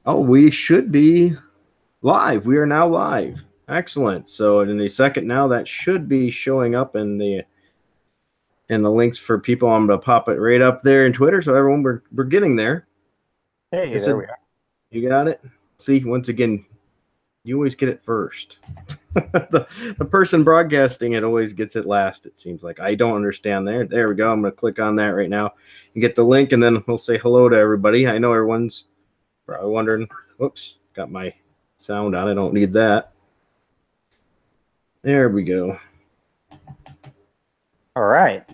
Oh, we should be live. We are now live. Excellent. So in a second now, that should be showing up in the links for people. I'm going to pop it right up there in Twitter. So everyone, we're getting there. Hey, there we are. You got it? See, once again, you always get it first. the person broadcasting it always gets it last, it seems like. I don't understand there. There we go. I'm going to click on that right now and get the link, and then we'll say hello to everybody. I know everyone's probably wondering, whoops, got my sound on. I don't need that. There we go. All right.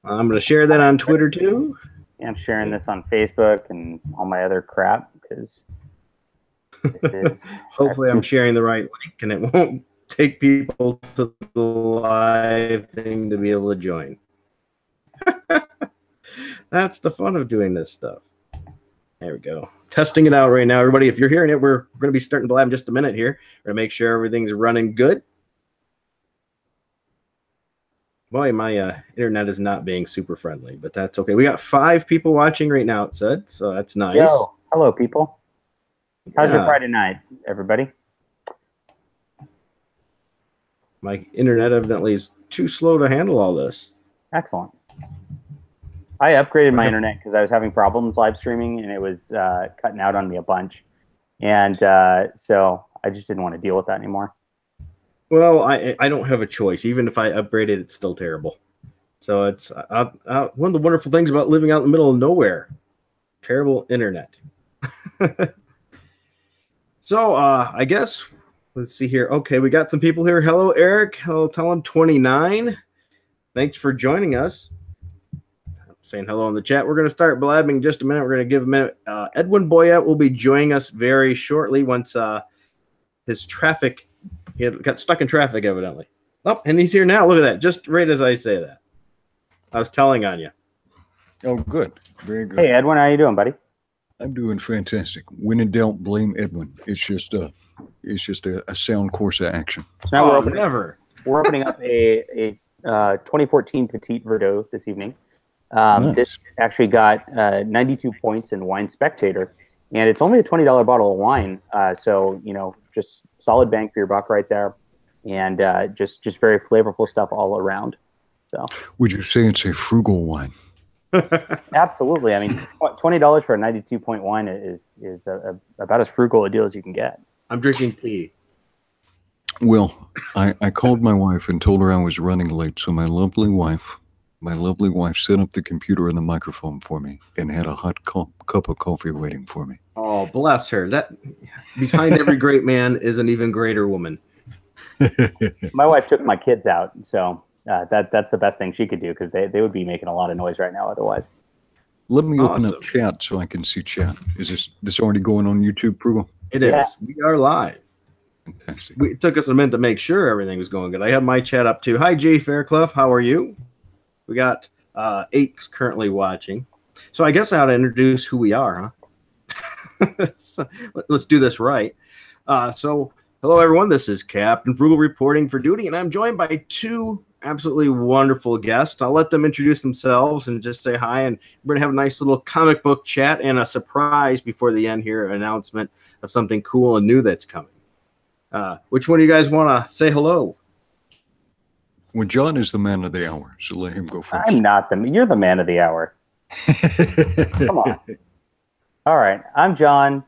I'm going to share that on Twitter too. Yeah, I'm sharing this on Facebook and all my other crap because hopefully I'm sharing the right link and it won't take people to the live thing to be able to join. That's the fun of doing this stuff. There we go. Testing it out right now. Everybody, if you're hearing it, we're going to be starting to blab in just a minute here. We're going to make sure everything's running good. Boy, my internet is not being super friendly, but that's okay. We got 5 people watching right now, it said, so that's nice. Yo, hello, people. How's your Friday night, everybody? My internet evidently is too slow to handle all this. Excellent. I upgraded my internet because I was having problems live streaming, and it was cutting out on me a bunch. And so I just didn't want to deal with that anymore. Well, I don't have a choice. Even if I upgrade it, it's still terrible. So it's one of the wonderful things about living out in the middle of nowhere. Terrible internet. So I guess, let's see here. Okay, we got some people here. Hello, Eric. Hello, Talon29. Thanks for joining us. I'm saying hello in the chat. We're going to start blabbing in just a minute. We're going to give a minute. Edwin Boyette will be joining us very shortly once his traffic... He got stuck in traffic, evidently. Oh, and he's here now. Look at that. Just right as I say that. I was telling on you. Oh, good. Very good. Hey, Edwin, how you doing, buddy? I'm doing fantastic. When in doubt, blame Edwin. It's just a sound course of action. So now we're opening up a 2014 Petite Verdot this evening. Nice. This actually got 92 points in Wine Spectator, and it's only a $20 bottle of wine. So, you know, just solid bang for your buck right there, and just very flavorful stuff all around. So, would you say it's a frugal wine? Absolutely. I mean, $20 for a 92-point wine is about as frugal a deal as you can get. I'm drinking tea. Well, I called my wife and told her I was running late, so my lovely wife set up the computer and the microphone for me and had a hot cup of coffee waiting for me. Oh, bless her. That behind every great man is an even greater woman. My wife took my kids out, so that's the best thing she could do because they would be making a lot of noise right now otherwise. Let me open up chat so I can see chat. Is this already going on YouTube, Frugal? It is. Yeah. We are live. Fantastic. It took us a minute to make sure everything was going good. I have my chat up too. Hi, Jay Fairclough. How are you? We got 8 currently watching. So I guess I ought to introduce who we are, huh? So let's do this right. So hello, everyone. This is Captain Frugal reporting for duty, and I'm joined by 2 absolutely wonderful guests. I'll let them introduce themselves and just say hi, and we're going to have a nice little comic book chat and a surprise before the end here, an announcement of something cool and new that's coming. Which one of you guys want to say hello? Well, John is the man of the hour, so let him go first. I'm not you're the man of the hour. Come on. All right, I'm Jon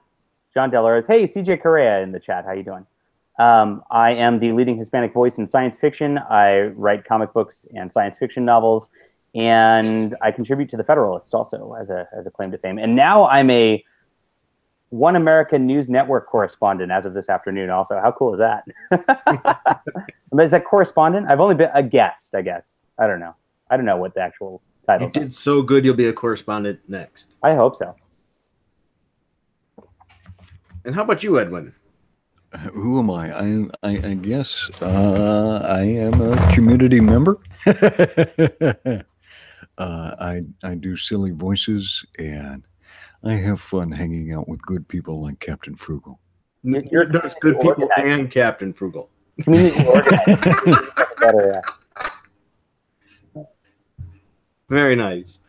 Del Arroz. Hey, CJ Correa in the chat. How you doing? I am the leading Hispanic voice in science fiction. I write comic books and science fiction novels, and I contribute to the Federalist also as a claim to fame. And now I'm a One American News Network correspondent as of this afternoon. Also, how cool is that? Is that correspondent? I've only been a guest, I guess. I don't know what the actual title is. You did so good, you'll be a correspondent next. I hope so. And how about you, Edwin? Who am I? I guess I am a community member. I do silly voices, and I have fun hanging out with good people like Captain Frugal. You're just good people and Captain Frugal. Better, Very nice.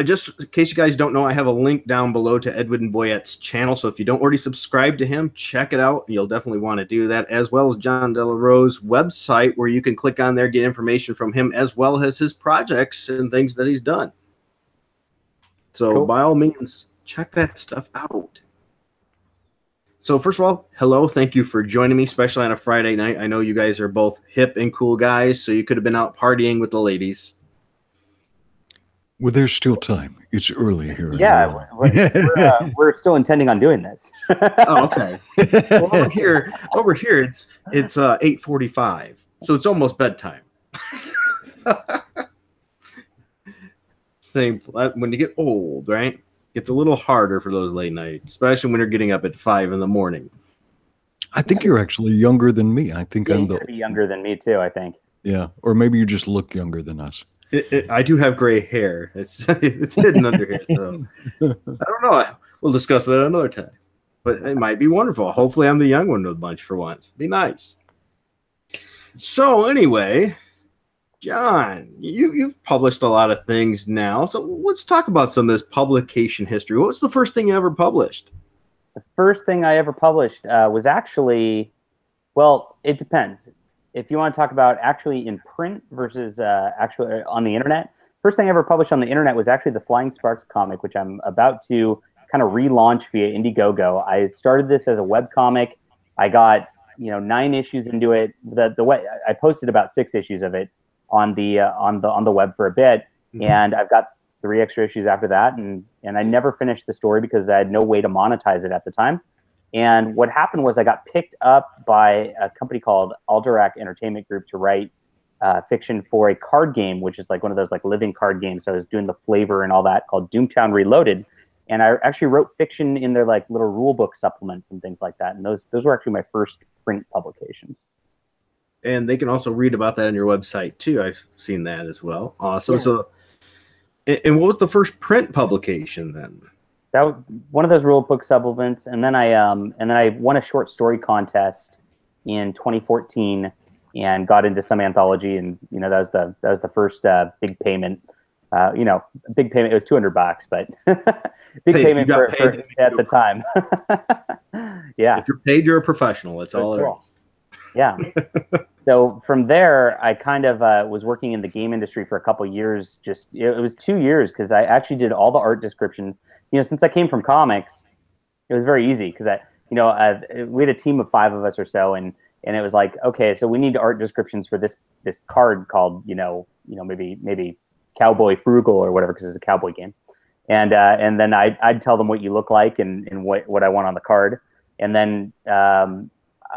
Just in case you guys don't know, I have a link down below to Edwin Boyette's channel. So if you don't already subscribe to him, check it out. You'll definitely want to do that, as well as Jon Del Arroz's website, where you can click on there, get information from him, as well as his projects and things that he's done. So Cool. by all means, check that stuff out. So first of all, hello. Thank you for joining me, especially on a Friday night. I know you guys are both hip and cool guys, so you could have been out partying with the ladies. Well, there's still time. It's early here. Yeah, we're still intending on doing this. Oh, okay. Well, over here, it's 8:45, so it's almost bedtime. Same. When you get old, right? It's a little harder for those late nights, especially when you're getting up at 5 in the morning. I think you're actually younger than me. I think I'm You're younger than me too, I think. Yeah, or maybe you just look younger than us. I do have gray hair. It's hidden under here, so I don't know. We'll discuss that another time. But it might be wonderful. Hopefully, I'm the young one of the bunch for once. Be nice. So anyway, John, you've published a lot of things now. So let's talk about some of this publication history. What was the first thing you ever published? The first thing I ever published was actually, well, it depends. If you want to talk about actually in print versus actually on the internet, first thing I ever published on the internet was actually the Flying Sparks comic, which I'm about to kind of relaunch via Indiegogo. I started this as a web comic. I got 9 issues into it. The way I posted about 6 issues of it on the web for a bit, and I've got 3 extra issues after that, and I never finished the story because I had no way to monetize it at the time. And what happened was I got picked up by a company called Alderac Entertainment Group to write fiction for a card game, which is like one of those like living card games. So I was doing the flavor and all that, called Doomtown Reloaded. And I actually wrote fiction in their like little rule book supplements and things like that. And those were actually my first print publications. And they can also read about that on your website too. I've seen that as well. Awesome. Yeah. So, and what was the first print publication then? That was one of those rule book supplements, and then I won a short story contest in 2014 and got into some anthology, and that was the first big payment. Big payment. It was $200, but big payment for at the time. Yeah. If you're paid, you're a professional. That's all it is. Yeah. So from there, I kind of was working in the game industry for a couple of years. It was 2 years because I actually did all the art descriptions. Since I came from comics, it was very easy because we had a team of 5 of us or so, and it was like, okay, so we need art descriptions for this card called maybe Cowboy Frugal or whatever, because it's a cowboy game, and then I'd tell them what you look like and what I want on the card, and then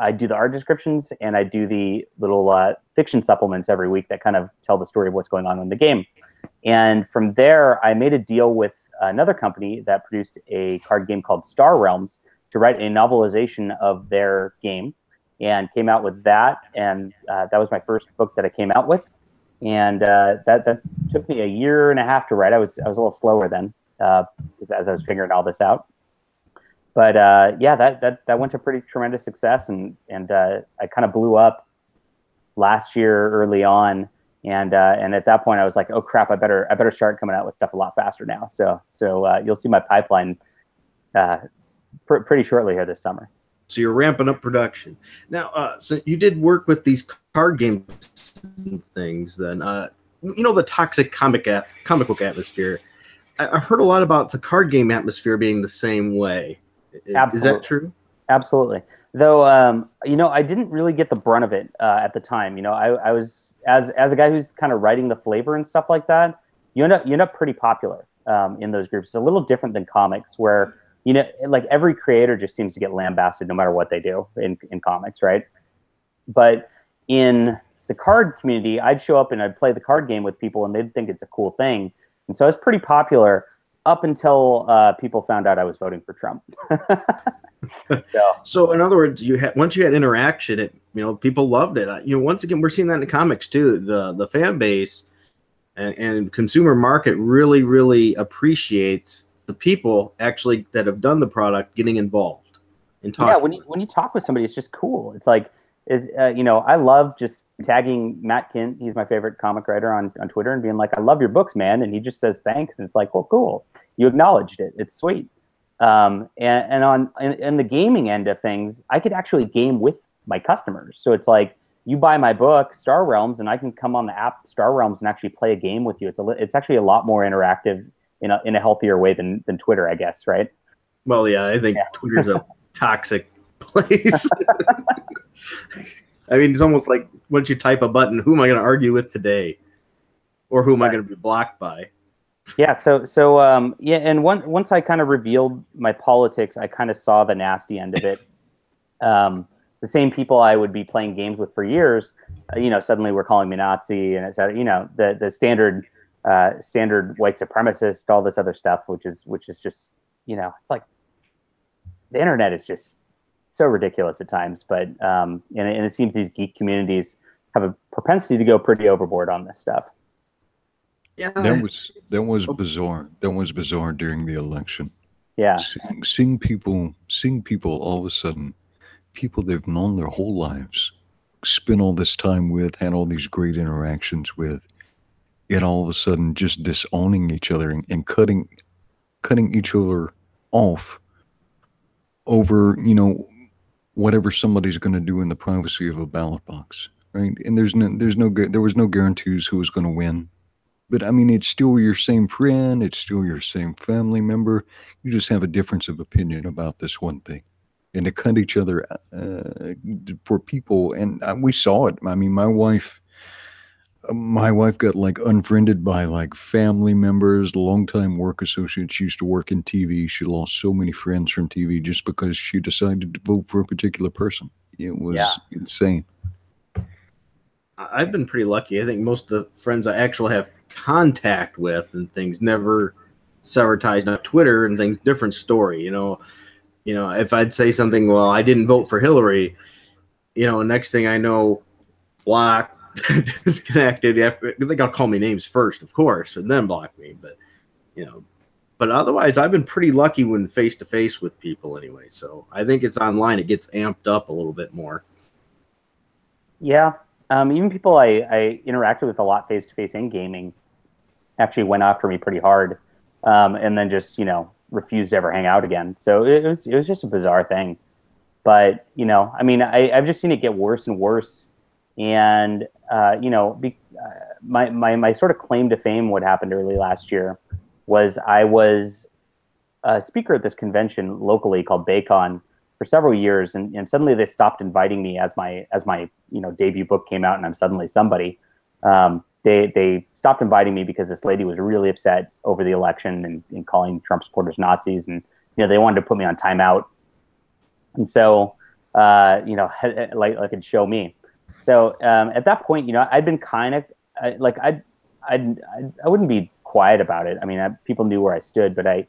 I do the art descriptions and I do the little fiction supplements every week that kind of tell the story of what's going on in the game. And from there, I made a deal with another company that produced a card game called Star Realms to write a novelization of their game, and came out with that. And that was my first book that I came out with. And that took me 1.5 years to write. I was a little slower then as I was figuring all this out. But yeah, that went to pretty tremendous success, and I kind of blew up last year early on, and at that point I was like, oh crap, I better start coming out with stuff a lot faster now. So you'll see my pipeline pretty shortly here this summer. So you're ramping up production now. So you did work with these card game things, then the toxic comic book atmosphere. I've heard a lot about the card game atmosphere being the same way. Absolutely. Is that true? Absolutely. Though, I didn't really get the brunt of it at the time. I was as a guy who's kind of writing the flavor and stuff like that. You end up pretty popular in those groups. It's a little different than comics, where like every creator just seems to get lambasted no matter what they do in comics, right? But in the card community, I'd show up and I'd play the card game with people, and they'd think it's a cool thing. And so I was pretty popular up until people found out I was voting for Trump. So in other words, once you had interaction, people loved it. Once again, we're seeing that in the comics too. The fan base and consumer market really, really appreciates the people actually that have done the product getting involved and talking. Yeah, when you talk with somebody, it's just cool. It's like is, you know, I love just tagging Matt Kint. He's my favorite comic writer on Twitter, and being like, I love your books, man. And he just says thanks. And it's like, well, cool. You acknowledged it. It's sweet. And on in the gaming end of things, I could actually game with my customers. So it's like, you buy my book, Star Realms, and I can come on the app Star Realms and actually play a game with you. It's actually a lot more interactive in a healthier way than Twitter, I guess, right? Well, yeah, I think Twitter's a toxic place. I mean, it's almost like once you type a button, who am I going to argue with today, or who am I going to be blocked by? Yeah. So yeah, and once I kind of revealed my politics, I kind of saw the nasty end of it. The same people I would be playing games with for years, you know, suddenly were calling me Nazi, and it's, you know, the standard white supremacist, all this other stuff, which is just, you know, it's like the internet is just so ridiculous at times. But and it seems these geek communities have a propensity to go pretty overboard on this stuff. Yeah, That was bizarre. That was bizarre during the election. Yeah. Seeing people all of a sudden, people they've known their whole lives, spent all this time with, had all these great interactions with, yet all of a sudden just disowning each other and cutting each other off over, you know, whatever somebody's going to do in the privacy of a ballot box, right? And there was no guarantees who was going to win. But I mean, it's still your same friend, it's still your same family member. You just have a difference of opinion about this one thing. And to cut each other for people, and we saw it. I mean, my wife got like unfriended by like family members, longtime work associates. She used to work in TV. She lost so many friends from TV just because she decided to vote for a particular person. It was insane. I've been pretty lucky. I think most of the friends I actually have contact with and things never sever ties. Now Twitter and things, different story. You know, if I'd say something, well, I didn't vote for Hillary, you know, next thing I know, blocked, disconnected. They got to call me names first, of course, and then block me. But, you know, but otherwise, I've been pretty lucky when face to face with people anyway. So I think it's online. It gets amped up a little bit more. Yeah. Even people I interacted with a lot face to face in gaming actually went after me pretty hard, and then just, you know, refused to ever hang out again. So it was just a bizarre thing. But, you know, I mean, I've just seen it get worse and worse. And you know, my sort of claim to fame, what happened early last year, was I was a speaker at this convention locally called Baycon for several years, and suddenly they stopped inviting me as my you know, debut book came out and I'm suddenly somebody. They stopped inviting me because this lady was really upset over the election and calling Trump supporters Nazis, and, you know, they wanted to put me on timeout. And so you know, like it'd show me. So at that point, you know, I'd been kind of like I wouldn't be quiet about it. I mean, people knew where I stood, but I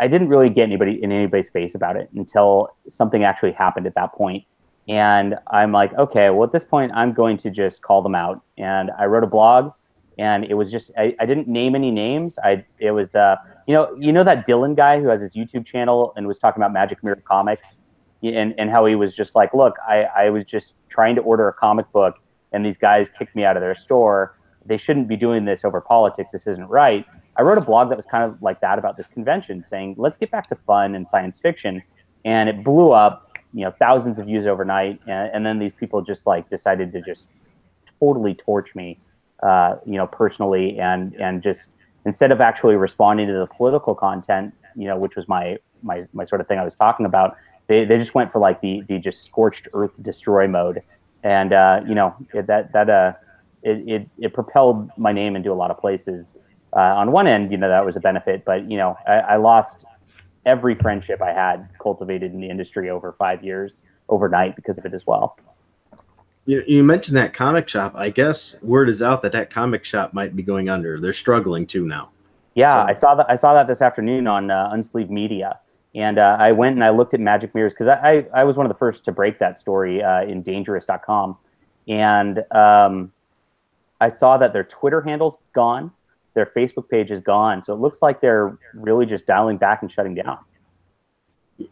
didn't really get in anybody's face about it until something actually happened at that point. And I'm like, okay, well, at this point, I'm going to just call them out. And I wrote a blog, and it was just, I didn't name any names. It was, you know that Dylan guy who has his YouTube channel and was talking about Magic Mirror comics, and how he was just like, look, I was just trying to order a comic book, and these guys kicked me out of their store. They shouldn't be doing this over politics. This isn't right. I wrote a blog that was kind of like that about this convention, saying, let's get back to fun and science fiction. And it blew up, you know, thousands of views overnight. And then these people just like decided to just totally torch me, you know, personally. And just, instead of actually responding to the political content, you know, which was my sort of thing I was talking about, they just went for like the just scorched earth destroy mode. And, you know, it propelled my name into a lot of places. On one end, you know, that was a benefit, but, you know, I lost every friendship I had cultivated in the industry over 5 years overnight because of it as well. You mentioned that comic shop. I guess word is out that comic shop might be going under. They're struggling too now. Yeah, so. I saw that this afternoon on Unsleeved Media, and I went and I looked at Magic Mirrors because I was one of the first to break that story in Dangerous.com, and I saw that their Twitter handle's gone. Their Facebook page is gone. So it looks like they're really just dialing back and shutting down.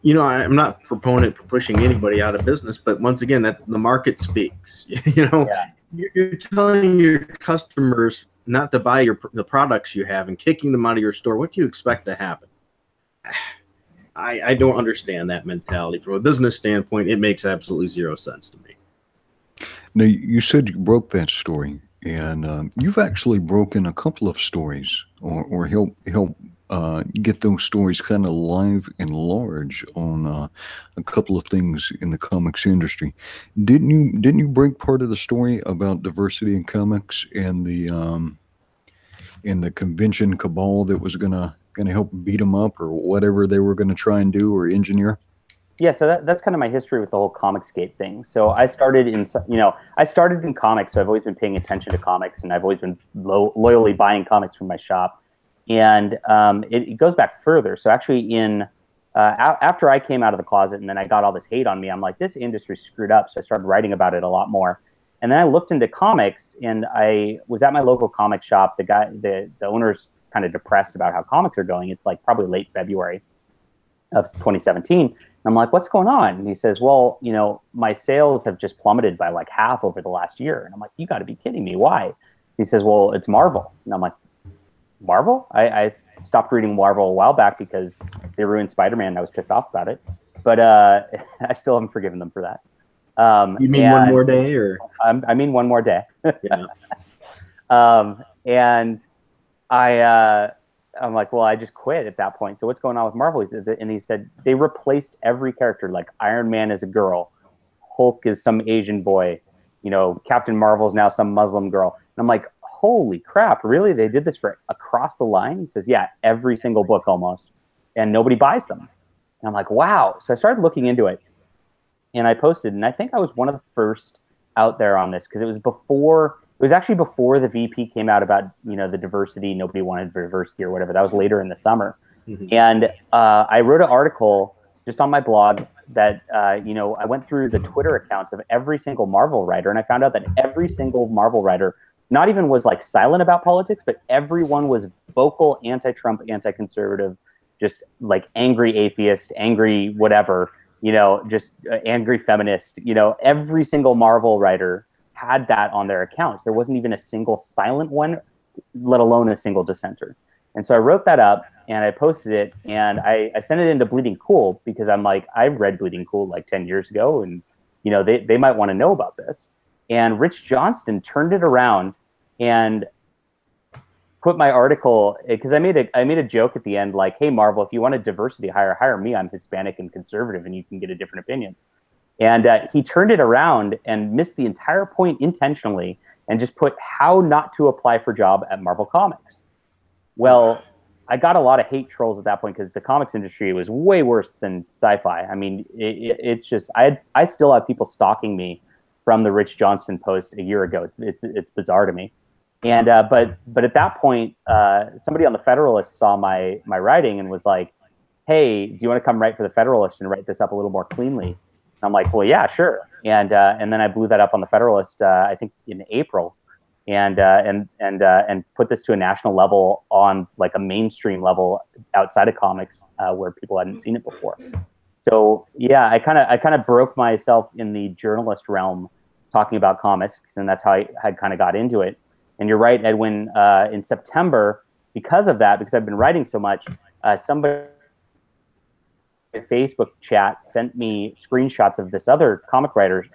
You know, I'm not a proponent for pushing anybody out of business, but once again, that the market speaks. You know, Yeah. you're telling your customers not to buy the products you have and kicking them out of your store. What do you expect to happen? I don't understand that mentality. From a business standpoint, it makes absolutely zero sense to me. Now, you said you broke that story, and you've actually broken a couple of stories, or help get those stories kind of live and large on a couple of things in the comics industry. Didn't you break part of the story about diversity in comics and the convention cabal that was gonna help beat them up or whatever they were gonna try and do or engineer? Yeah, so that's kind of my history with the whole Comicsgate thing. So I started in comics, so I've always been paying attention to comics, and I've always been loyally buying comics from my shop. And it goes back further. So actually, after I came out of the closet, and then I got all this hate on me, I'm like, this industry screwed up. So I started writing about it a lot more. And then I looked into comics, and I was at my local comic shop. The owner's kind of depressed about how comics are going. It's like probably late February of 2017. I'm like, what's going on? And he says, well, my sales have just plummeted by like half over the last year. And I'm like, you got to be kidding me. Why? He says, well, it's Marvel. And I'm like, Marvel? I stopped reading Marvel a while back because they ruined Spider-Man and I was pissed off about it. But I still haven't forgiven them for that. You mean one more day? Or I mean one more day. Yeah. And I'm like, well, I just quit at that point. So what's going on with Marvel? And he said they replaced every character. Like Iron Man is a girl, Hulk is some Asian boy, Captain Marvel is now some Muslim girl. And I'm like, holy crap, really? They did this for across the line? He says, yeah, every single book almost, and nobody buys them. And I'm like, wow. So I started looking into it, and I posted, and I think I was one of the first out there on this because it was actually before the VP came out about, the diversity, nobody wanted diversity or whatever. That was later in the summer. Mm-hmm. And I wrote an article just on my blog that, I went through the Twitter accounts of every single Marvel writer, and I found out that every single Marvel writer not even was like silent about politics, but everyone was vocal anti-Trump, anti-conservative, just like angry atheist, angry whatever, just angry feminist. Every single Marvel writer had that on their accounts. There wasn't even a single silent one, let alone a single dissenter. And so I wrote that up and I posted it, and I sent it into Bleeding Cool because I'm like, I read Bleeding Cool like 10 years ago, and they might want to know about this. And Rich Johnston turned it around and put my article, because I made a joke at the end like, hey Marvel, if you want a diversity hire me. I'm Hispanic and conservative, and you can get a different opinion. And he turned it around and missed the entire point intentionally and just put how not to apply for job at Marvel Comics. Well, I got a lot of hate trolls at that point because the comics industry was way worse than sci-fi. I mean, it's just, I still have people stalking me from the Rich Johnston post a year ago. It's bizarre to me. And but at that point, somebody on the Federalist saw my writing and was like, hey, do you want to come write for the Federalist and write this up a little more cleanly? And I'm like, well, yeah, sure. And then I blew that up on the Federalist, I think in April, and put this to a national level on like a mainstream level outside of comics where people hadn't seen it before. So yeah, I kind of broke myself in the journalist realm talking about comics, and that's how I had kind of got into it. And you're right, Edwin, in September, because of that, because I've been writing so much, somebody in Facebook chat sent me screenshots of this other comic writer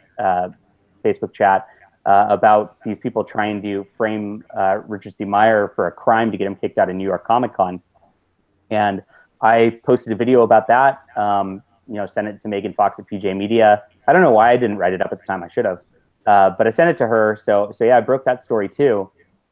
Facebook chat about these people trying to frame Richard C. Meyer for a crime to get him kicked out of New York Comic Con. And I posted a video about that, sent it to Megan Fox at PJ Media. I don't know why I didn't write it up at the time. I should have. But I sent it to her. So yeah, I broke that story too.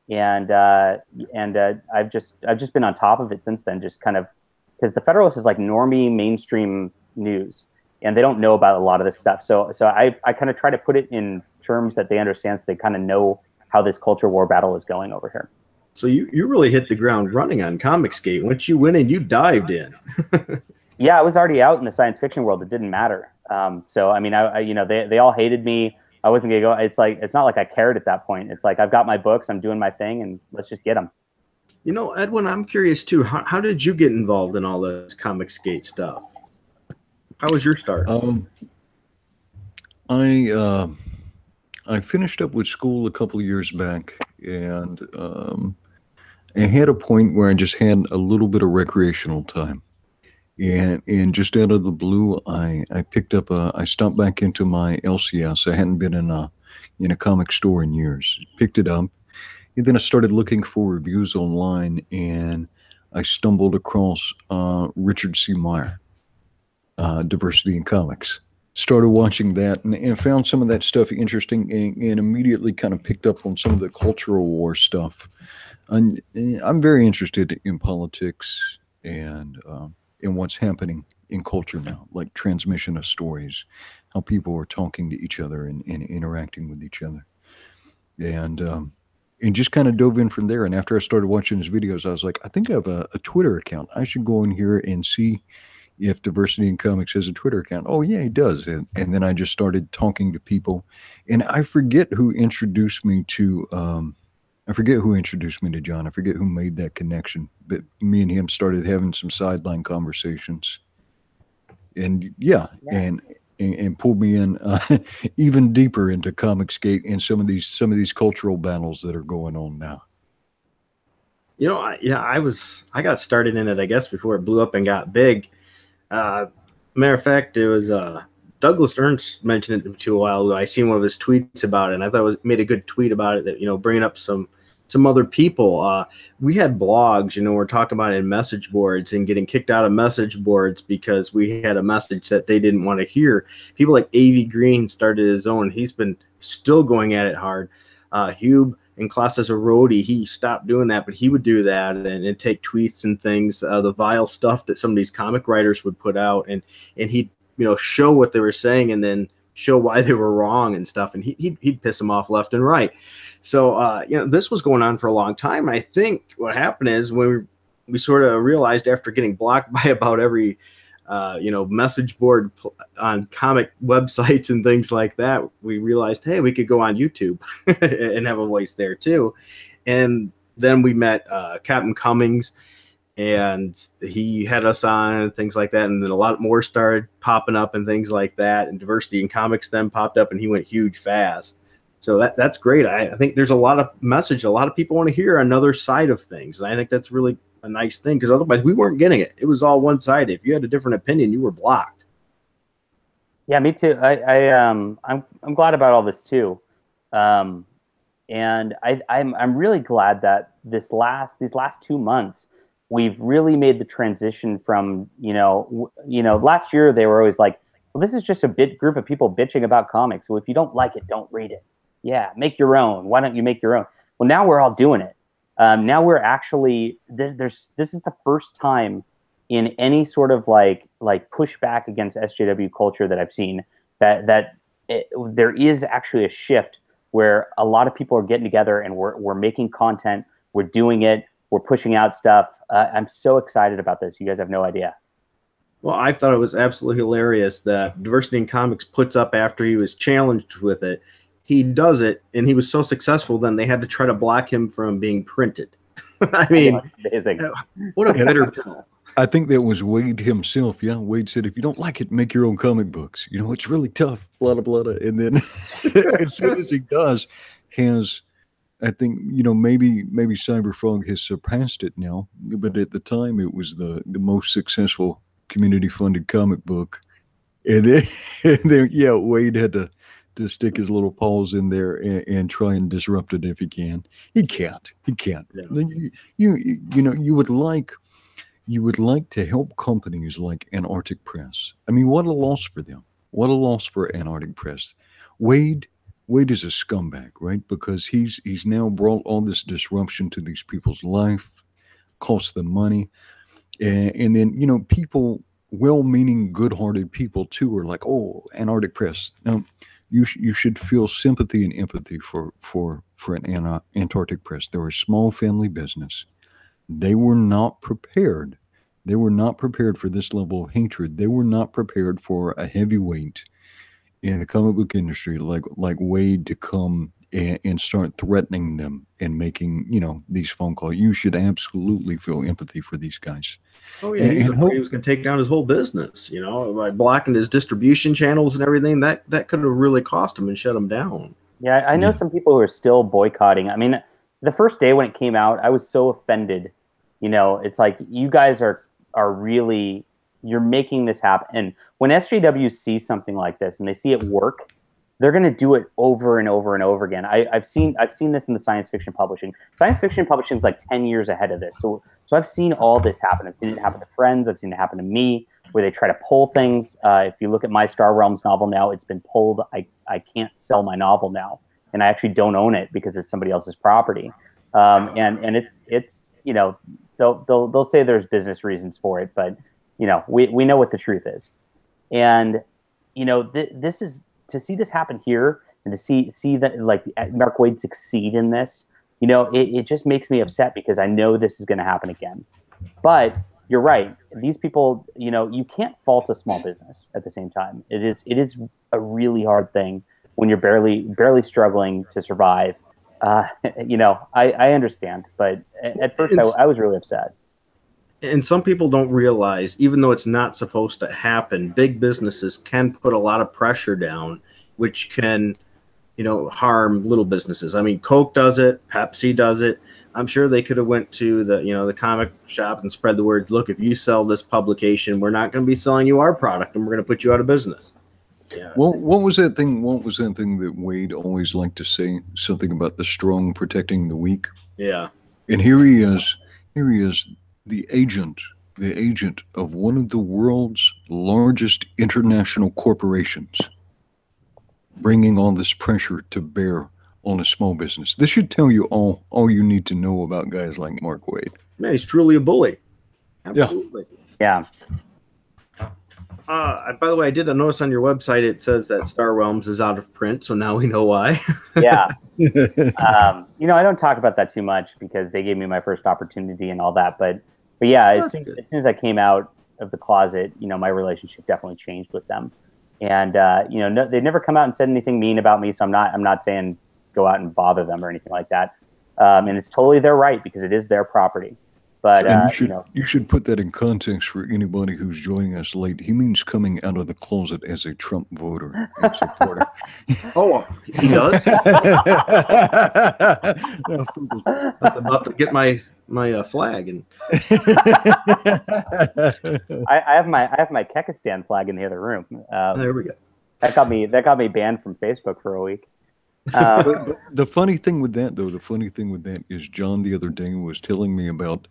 And I've just been on top of it since then, just kind of, because the Federalist is like normie mainstream news, and they don't know about a lot of this stuff. So I kind of try to put it in terms that they understand, so they kind of know how this culture war battle is going over here. So you really hit the ground running on Comicsgate. Once you went in, you dived in. Yeah, I was already out in the science fiction world. It didn't matter. So I mean, they all hated me. I wasn't gonna go. It's not like I cared at that point. It's like, I've got my books, I'm doing my thing, and let's just get them. Edwin, I'm curious too. How did you get involved in all this Comicsgate stuff? How was your start? I finished up with school a couple of years back, and I had a point where I just had a little bit of recreational time. And just out of the blue, I picked up I stopped back into my LCS. I hadn't been in a comic store in years. Picked it up, and then I started looking for reviews online, and I stumbled across Richard C. Meyer, Diversity in Comics. Started watching that, and found some of that stuff interesting, and immediately kind of picked up on some of the cultural war stuff. And I'm very interested in politics and in what's happening in culture now, like transmission of stories, how people are talking to each other and interacting with each other, and just kind of dove in from there. And after I started watching his videos, I was like, I think I have a Twitter account. I should go in here and see if Diversity in Comics has a Twitter account. Oh yeah, he does. And then I just started talking to people, and I forget who introduced me to John. I forget who made that connection, but me and him started having some sideline conversations, and and pulled me in even deeper into Comicsgate and some of these cultural battles that are going on now. You know, I got started in it, I guess, before it blew up and got big. Matter of fact, it was Douglas Ernst mentioned it to a while ago. I seen one of his tweets about it, and I thought made a good tweet about it, that, you know, bringing up some other people. We had blogs, you know, we're talking about in message boards and getting kicked out of message boards because we had a message that they didn't want to hear. People like A.V. Green started his own. He's been still going at it hard. Hube in class as a roadie, he stopped doing that, but he would do that and take tweets and things, the vile stuff that some of these comic writers would put out, and he'd, you know, show what they were saying and then show why they were wrong and stuff, and he'd piss them off left and right. So you know, this was going on for a long time. And I think what happened is when we sort of realized, after getting blocked by about every you know, message board on comic websites and things like that, we realized, hey, we could go on YouTube and have a voice there too. And then we met Captain Cummings, and he had us on and things like that. And then a lot more started popping up and things like that. And Diversity in Comics then popped up, and he went huge fast. So that's great. I think there's a lot of message. A lot of people want to hear another side of things. And I think that's really a nice thing, because otherwise we weren't getting it. It was all one-sided. If you had a different opinion, you were blocked. Yeah, me too. I'm glad about all this too. And I'm really glad that these last 2 months, we've really made the transition from, you know, last year they were always like, well, this is just a group of people bitching about comics. So if you don't like it, don't read it. Yeah, make your own. Why don't you make your own? Well, now we're all doing it. Now we're actually, this is the first time in any sort of like pushback against SJW culture that I've seen that there is actually a shift where a lot of people are getting together and we're making content, we're doing it, we're pushing out stuff. I'm so excited about this. You guys have no idea. Well, I thought it was absolutely hilarious that Diversity in Comics puts up, after he was challenged with it, he does it, and he was so successful, then they had to try to block him from being printed. I mean, amazing. What a better pill. I think that was Wade himself. Yeah, Wade said, if you don't like it, make your own comic books. You know, it's really tough, blah, blah, blah. And then as soon as he does, I think, you know, maybe Cyberfrog has surpassed it now, but at the time it was the most successful community-funded comic book. And then yeah, Wade had to stick his little paws in there and try and disrupt it if he can. He can't. Yeah. You know, you would like to help companies like Antarctic Press. I mean, what a loss for them. What a loss for Antarctic Press. Wade is a scumbag, right? Because he's now brought all this disruption to these people's life, cost them money. And then, you know, people, well-meaning, good-hearted people too, are like, oh, Antarctic Press. Now, you should feel sympathy and empathy for an Antarctic Press. They're a small family business. They were not prepared. They were not prepared for this level of hatred. They were not prepared for a heavyweight in the comic book industry like Wade to come and start threatening them and making, these phone calls. You should absolutely feel empathy for these guys. Oh yeah, he's afraid he was going to take down his whole business, by blocking his distribution channels and everything. That could have really cost him and shut him down. Yeah, I know some people who are still boycotting. I mean, the first day when it came out, I was so offended. It's like, you guys are really, you're making this happen. And when SJW sees something like this and they see it work, they're going to do it over and over and over again. I've seen this in the science fiction publishing. Science fiction publishing is like 10 years ahead of this. So I've seen all this happen. I've seen it happen to friends. I've seen it happen to me, where they try to pull things. If you look at my Star Realms novel now, it's been pulled. I can't sell my novel now, and I actually don't own it because it's somebody else's property. And it's they'll say there's business reasons for it, but we know what the truth is. And this is, to see this happen here and to see that, like, Mark Waid succeed in this, it just makes me upset, because I know this is going to happen again. But you're right. These people, you can't fault a small business at the same time. It is a really hard thing when you're barely struggling to survive. I understand, but at first I was really upset. And some people don't realize, even though it's not supposed to happen, big businesses can put a lot of pressure down, which can, harm little businesses. I mean, Coke does it, Pepsi does it. I'm sure they could have went to the comic shop and spread the word. Look, if you sell this publication, we're not going to be selling you our product, and we're going to put you out of business. Yeah. Well, what was that thing that Wade always liked to say? Something about the strong protecting the weak. Yeah. And here he is, the agent of one of the world's largest international corporations, bringing all this pressure to bear on a small business. This should tell you all you need to know about guys like Mark Waid. Man, he's truly a bully. Absolutely. Yeah. By the way, I did notice on your website it says that Star Realms is out of print, so now we know why. Yeah. I don't talk about that too much because they gave me my first opportunity and all that. But yeah, as soon as I came out of the closet, my relationship definitely changed with them. And they've never come out and said anything mean about me, so I'm not saying go out and bother them or anything like that. And it's totally their right, because it is their property. But you should put that in context for anybody who's joining us late. He means coming out of the closet as a Trump voter and supporter. Oh, he does. I was about to get my flag, and I have my Kekistan flag in the other room. There we go. That got me banned from Facebook for a week. But the funny thing with that is John the other day was telling me about,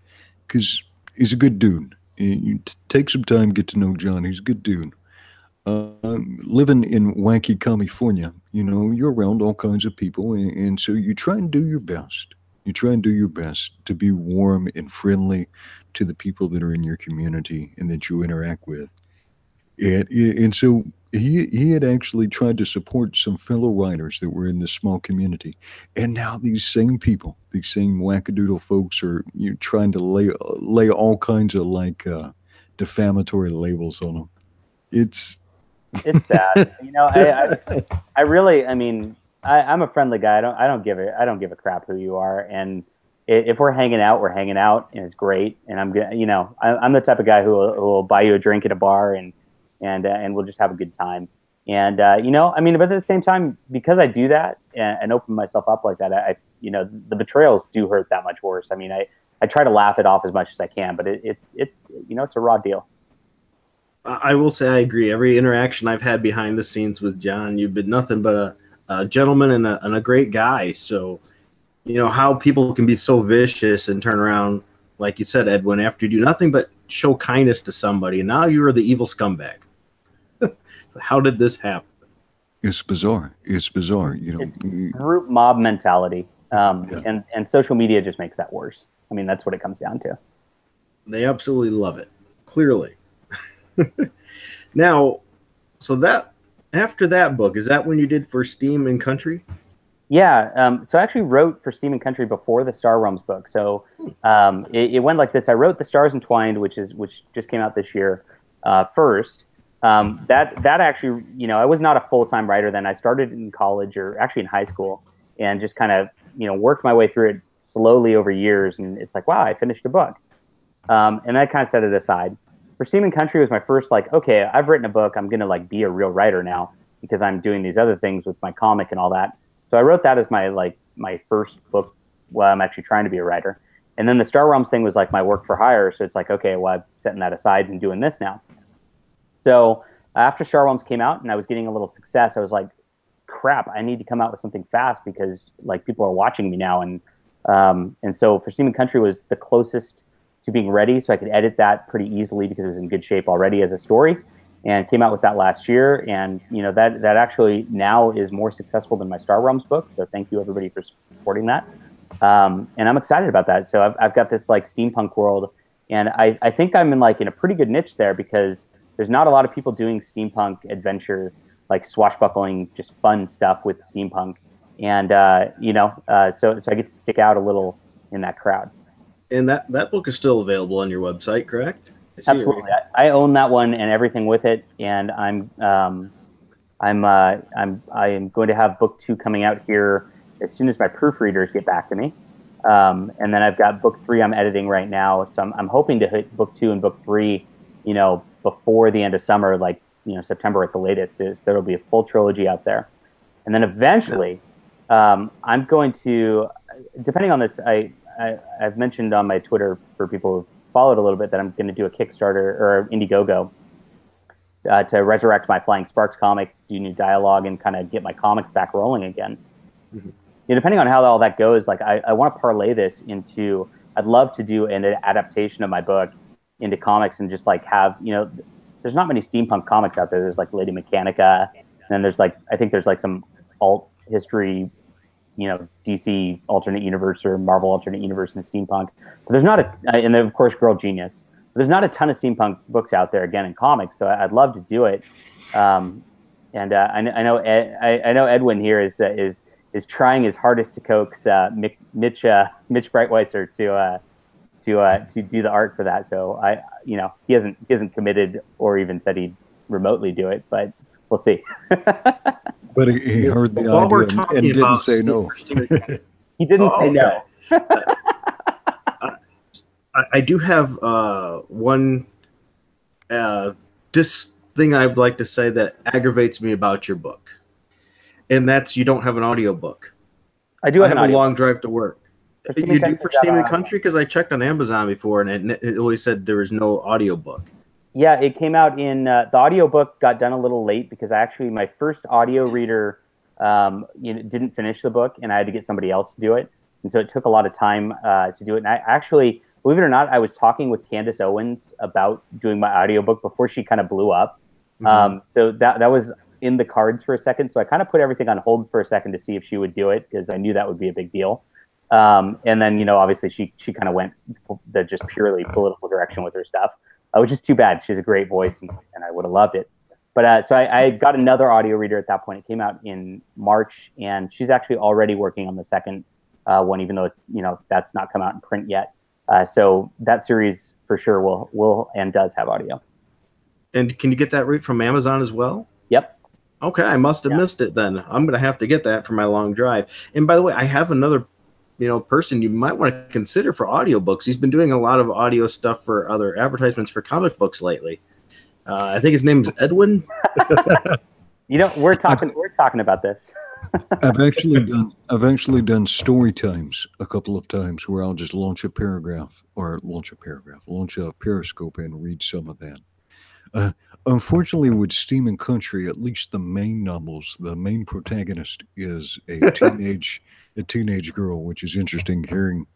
because he's a good dude. You take some time, get to know John. He's a good dude. Living in wacky California, you're around all kinds of people, and so you try and do your best. You try and do your best to be warm and friendly to the people that are in your community and that you interact with. And so he had actually tried to support some fellow writers that were in this small community. And now these same people, these same wackadoodle folks are trying to lay all kinds of defamatory labels on them. It's sad. I'm a friendly guy. I don't give a crap who you are. And if we're hanging out, we're hanging out, and it's great. And I'm the type of guy who will buy you a drink at a bar and we'll just have a good time. And but at the same time, because I do that and open myself up like that, the betrayals do hurt that much worse. I mean, I try to laugh it off as much as I can, but it's a raw deal. I will say I agree. Every interaction I've had behind the scenes with John, you've been nothing but a gentleman and a great guy. So, how people can be so vicious and turn around, like you said, Edwin, after you do nothing but show kindness to somebody, and now you are the evil scumbag. So how did this happen? It's bizarre. It's group mob mentality, and social media just makes that worse. I mean, that's what it comes down to. They absolutely love it, clearly. Now, so that after that book, is that when you did for Steam and Country? Yeah, so I actually wrote for Steam and Country before the Star Realms book. So it went like this. I wrote The Stars Entwined, which just came out this year, first. That actually, I was not a full-time writer then. I started in college, or actually in high school, and just kind of, worked my way through it slowly over years. And it's like, wow, I finished a book. And I kind of set it aside. For Steam and Country was my first, like, okay, I've written a book. I'm going to like be a real writer now because I'm doing these other things with my comic and all that. So I wrote that as my first book while I'm actually trying to be a writer. And then the Star Realms thing was like my work for hire. So it's like, okay, well, I'm setting that aside and doing this now. So after Star Realms came out and I was getting a little success, I was like, crap, I need to come out with something fast because like people are watching me now. And so for Steam and Country was the closest to being ready. So I could edit that pretty easily because it was in good shape already as a story, and came out with that last year. And, that actually now is more successful than my Star Realms book. So thank you everybody for supporting that. And I'm excited about that. So I've got this like steampunk world, and I think I'm in a pretty good niche there because there's not a lot of people doing steampunk adventure, like swashbuckling, just fun stuff with steampunk. And, so I get to stick out a little in that crowd. And that book is still available on your website, correct? Absolutely. I own that one and everything with it. And I am going to have book 2 coming out here as soon as my proofreaders get back to me. And then I've got book 3 I'm editing right now. So I'm hoping to hit book 2 and book 3, before the end of summer, September at the latest. There'll be a full trilogy out there. And then eventually, I'm going to, depending on this, I've mentioned on my Twitter for people who followed a little bit that I'm going to do a Kickstarter or Indiegogo to resurrect my Flying Sparks comic, do new dialogue, and kind of get my comics back rolling again. Mm-hmm. Depending on how all that goes, I want to parlay this into, I'd love to do an adaptation of my book into comics and just have, there's not many steampunk comics out there. There's Lady Mechanica, and then there's I think there's some alt history, DC alternate universe or Marvel alternate universe in steampunk. But there's not and then of course Girl Genius. But there's not a ton of steampunk books out there again in comics, so I'd love to do it. And I know Edwin here is trying his hardest to coax Mitch Breitweiser to do the art for that. So he hasn't committed or even said he'd remotely do it, but we'll see. But he heard the idea and didn't say no. He didn't say no. I do have one thing I'd like to say that aggravates me about your book, and that's you don't have an audiobook. I do have a long drive to work. You do for Steam and Country? Because I checked on Amazon before, and it always said there was no audiobook. Yeah, it came out in the audiobook got done a little late because my first audio reader didn't finish the book, and I had to get somebody else to do it. And so it took a lot of time to do it. And I actually, believe it or not, I was talking with Candace Owens about doing my audiobook before she kind of blew up. Mm-hmm. So that was in the cards for a second. So I kind of put everything on hold for a second to see if she would do it because I knew that would be a big deal. And then, obviously she kind of went the just purely political direction with her stuff. Which is too bad. She has a great voice, and I would have loved it. But so I got another audio reader at that point. It came out in March, and she's actually already working on the second one, even though that's not come out in print yet. So that series for sure will and does have audio. And can you get that right from Amazon as well? Yep. Okay, I must have missed it then. I'm going to have to get that for my long drive. And by the way, I have another person you might want to consider for audiobooks. He's been doing a lot of audio stuff for other advertisements for comic books lately. I think his name is Edwin. We're talking about this. I've actually done story times a couple of times where I'll just launch a Periscope and read some of that. Unfortunately, with Steam and Country, at least the main novels, the main protagonist is a teenage girl, which is interesting hearing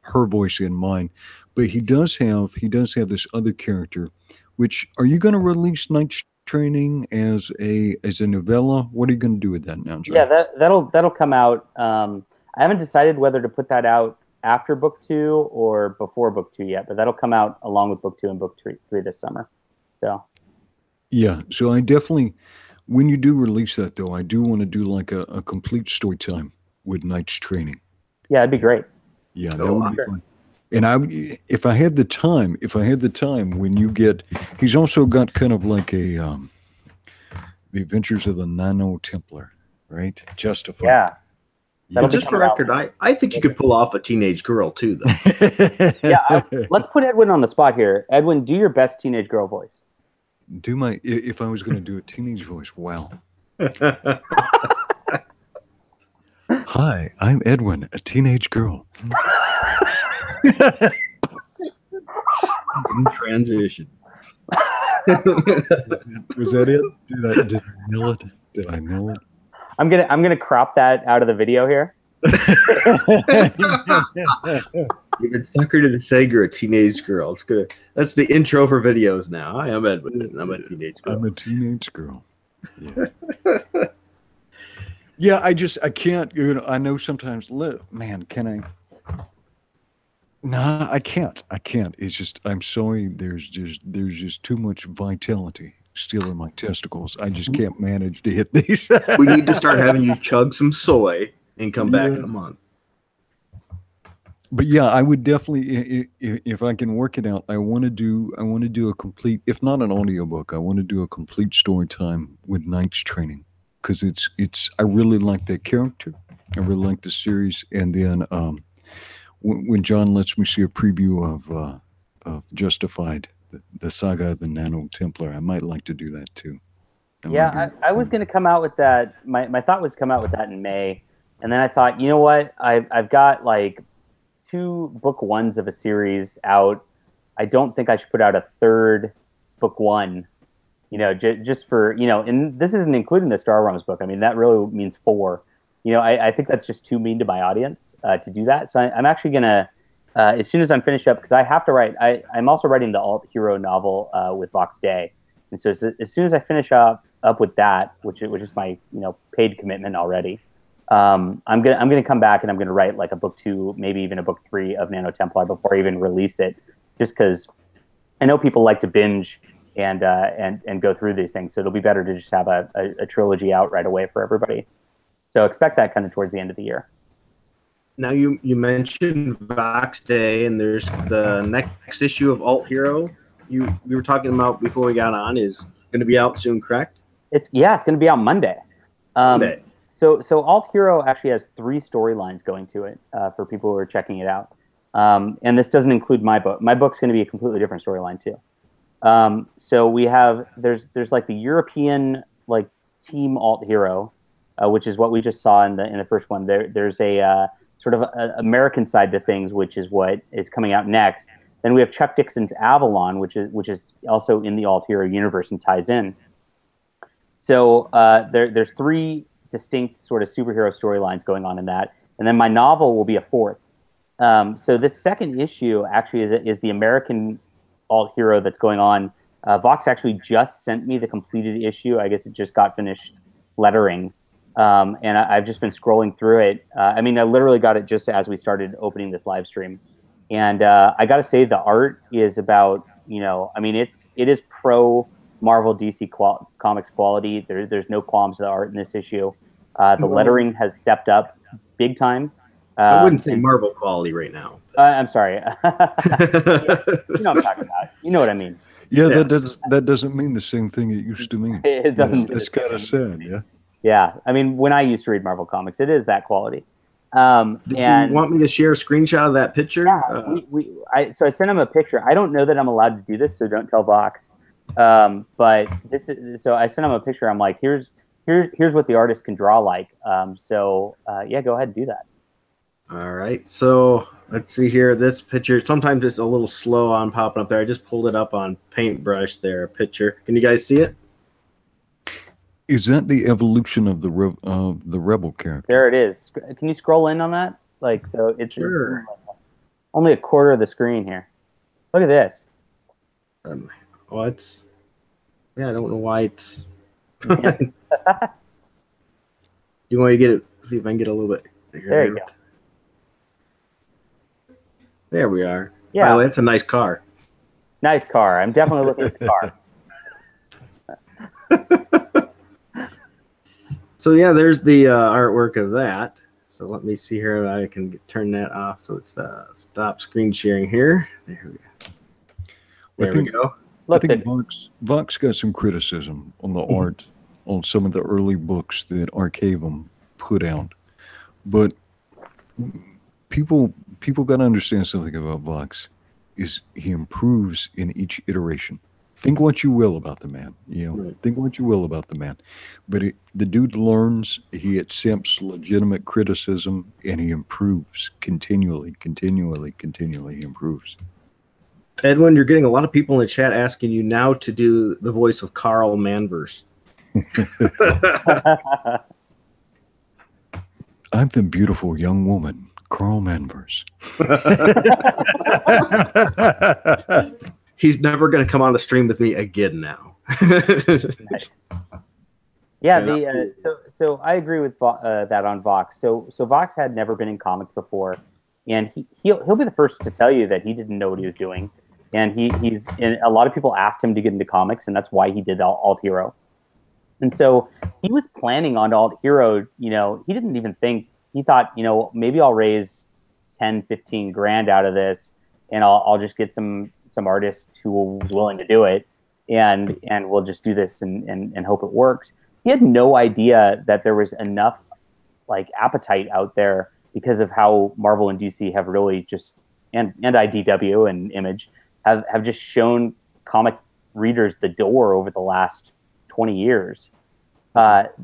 her voice in mine. But he does have this other character. Which, are you going to release Night's Training as a novella? What are you going to do with that now, John? Yeah, that'll come out. I haven't decided whether to put that out after book 2 or before book 2 yet, but that'll come out along with book 2 and book 3 this summer. So yeah, so I definitely, when you do release that though, I do want to do a complete story time with Night's Training. Yeah, it'd be great. Yeah, that would be fun. And if I had the time, when you get, he's also got kind of like a, the Adventures of the Nano Templar, right? Justified. Yeah. That'll Just be for coming out. record, I think you could pull off a teenage girl too, though. Let's put Edwin on the spot here. Edwin, do your best teenage girl voice. If I was going to do a teenage voice, wow. Hi, I'm Edwin, a teenage girl. Transition. Was that it? Did I nail it? Did I nail it? I'm gonna crop that out of the video here. You've been suckered into saying you're a teenage girl. That's the intro for videos now. Hi, I'm Edwin. And I'm a teenage girl. I'm a teenage girl. Yeah. Yeah, I can't. I know sometimes. Man, can I? Nah, I can't. It's just. I'm sorry. There's just too much vitality still in my testicles. I just can't manage to hit these. We need to start having you chug some soy and come back in a month. But yeah, I would definitely, if I can work it out, I want to do a complete, if not an audiobook, I want to do a complete story time with Knight's Training, because I really like that character. I really like the series. And then when John lets me see a preview of Justified, the saga of the Nano Templar, I might like to do that too. I was going to come out with that. My thought was to come out with that in May. And then I thought, you know what? I've got like 2 book 1s of a series out. I don't think I should put out a 3rd book 1, just for, and this isn't including the Star Realms book. I mean, that really means 4. I think that's just too mean to my audience to do that. So I'm actually going to, as soon as I'm finished up, because I have to write, I'm also writing the alt hero novel with Vox Day. And so as soon as I finish up with that, which is my, paid commitment already, I'm gonna come back and I'm gonna write like a book 2, maybe even a book 3 of Nano Templar before I even release it, just because I know people like to binge and go through these things. So it'll be better to just have a trilogy out right away for everybody. So expect that kind of towards the end of the year. Now you mentioned Vox Day, and there's the next issue of Alt Hero we were talking about before we got on is going to be out soon, correct? It's going to be out Monday. Monday. So Alt Hero actually has 3 storylines going to it for people who are checking it out. And this doesn't include my book. My book's going to be a completely different storyline too. So we have there's like the European like team Alt Hero, which is what we just saw in the first one. There's a sort of a American side to things, which is what is coming out next. Then we have Chuck Dixon's Avalon, which is also in the Alt Hero universe and ties in. So there's 3 distinct sort of superhero storylines going on in that, and then my novel will be a 4th. So this second issue actually is the American Alt Hero that's going on. Vox actually just sent me the completed issue. I guess it just got finished lettering, and I've just been scrolling through it. I mean, I literally got it just as we started opening this live stream, and I got to say the art is about I mean it is pro Marvel DC Comics quality. There's no qualms to the art in this issue. The lettering has stepped up big time. I wouldn't say Marvel quality right now. I'm sorry. You know what I'm talking about. You know what I mean. Yeah, that doesn't mean the same thing it used to mean. It doesn't. That's kind of sad, yeah. Yeah, I mean, when I used to read Marvel comics, it is that quality. Did you want me to share a screenshot of that picture? Yeah, so I sent him a picture. I don't know that I'm allowed to do this, so don't tell Vox. But this is so I sent him a picture. I'm like, here's what the artist can draw like. Yeah, go ahead and do that. All right. So let's see here. This picture, sometimes it's a little slow on popping up there. I just pulled it up on Paintbrush there, picture. Can you guys see it? Is that the evolution of the rebel character? There it is. Can you scroll in on that? Like, so it's only a quarter of the screen here. Look at this. What? Yeah, I don't know why it's. You want to get it? See if I can get a little bit. There you go. There we are. Yeah, by the way, that's a nice car. Nice car. I'm definitely looking at the car. So yeah, there's the artwork of that. So let me see here. I can turn that off. So it's stop screen sharing here. There we go. There we go. I think Vox got some criticism on the art on some of the early books that Arcavum put out. But people got to understand something about Vox. Is he improves in each iteration. Think what you will about the man, Right. think what you will about the man, but the dude learns, he accepts legitimate criticism, and he improves continually. He improves. Edwin, you're getting a lot of people in the chat asking you now to do the voice of Carl Manverse. I'm the beautiful young woman, Carl Manverse. He's never going to come on the stream with me again now. Nice. Yeah, so I agree with that on Vox. So Vox had never been in comics before, and he'll be the first to tell you that he didn't know what he was doing, and and a lot of people asked him to get into comics, and that's why he did Alt Hero. And so he was planning on Alt Hero. He didn't even think. He thought, maybe I'll raise 10, 15 grand out of this, and I'll just get some artist who was willing to do it, and we'll just do this and hope it works. He had no idea that there was enough appetite out there because of how Marvel and DC have really just and IDW and Image have just shown comic readers the door over the last 20 years that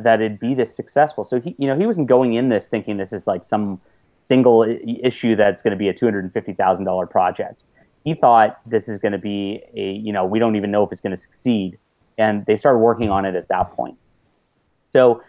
it'd be this successful. So he wasn't going in this thinking this is like some single issue that's going to be a $250,000 project. He thought this is going to be we don't even know if it's going to succeed. And they started working on it at that point. So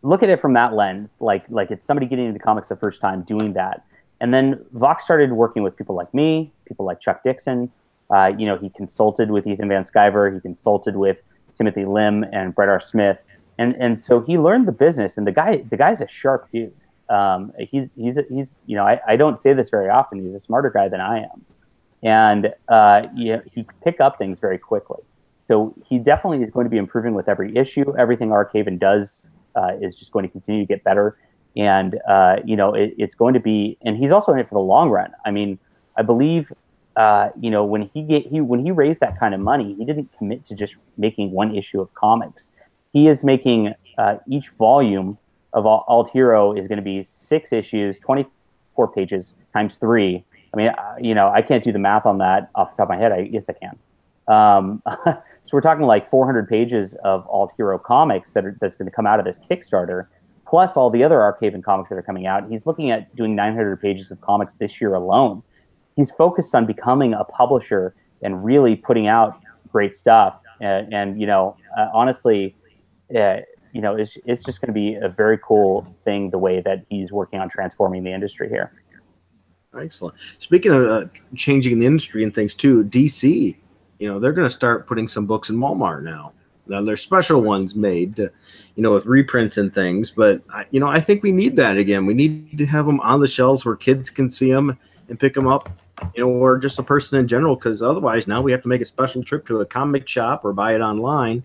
look at it from that lens, like it's somebody getting into comics the first time doing that. And then Vox started working with people like me, people like Chuck Dixon. He consulted with Ethan Van Sciver. He consulted with Timothy Lim and Brett R. Smith. And so he learned the business. And the guy's a sharp dude. He's I don't say this very often. He's a smarter guy than I am. And he could pick up things very quickly. So he definitely is going to be improving with every issue. Everything Arcaven does is just going to continue to get better. And, it's going to be, and he's also in it for the long run. I mean, I believe, when he raised that kind of money, he didn't commit to just making one issue of comics. He is making each volume of Alt Hero is going to be 6 issues, 24 pages times 3. I mean, I can't do the math on that off the top of my head. I guess I can. So we're talking like 400 pages of Alt Hero comics that's going to come out of this Kickstarter, plus all the other Arcaven comics that are coming out. He's looking at doing 900 pages of comics this year alone. He's focused on becoming a publisher and really putting out great stuff. Honestly, it's just going to be a very cool thing the way that he's working on transforming the industry here. Excellent. Speaking of changing the industry and things too, DC, they're going to start putting some books in Walmart now. Now there's special ones made, with reprints and things. But I think we need that again. We need to have them on the shelves where kids can see them and pick them up, or just a person in general. Because otherwise, now we have to make a special trip to a comic shop or buy it online.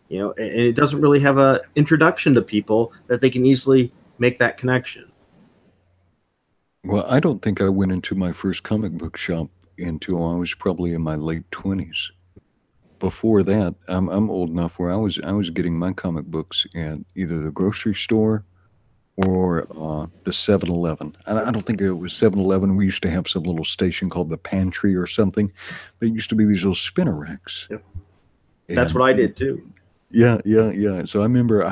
And it doesn't really have a introduction to people that they can easily make that connection. Well, I don't think I went into my first comic book shop until I was probably in my late 20s. Before that, I'm old enough where I was getting my comic books at either the grocery store or the 7-Eleven. I don't think it was 7-Eleven. We used to have some little station called the Pantry or something. There used to be these little spinner racks. Yep. That's what I did too. Yeah. So I remember,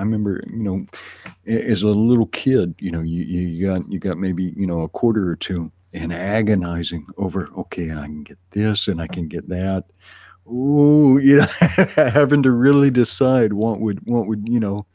as a little kid, you got maybe, a quarter or two and agonizing over, okay, I can get this and I can get that. Ooh, having to really decide what would, and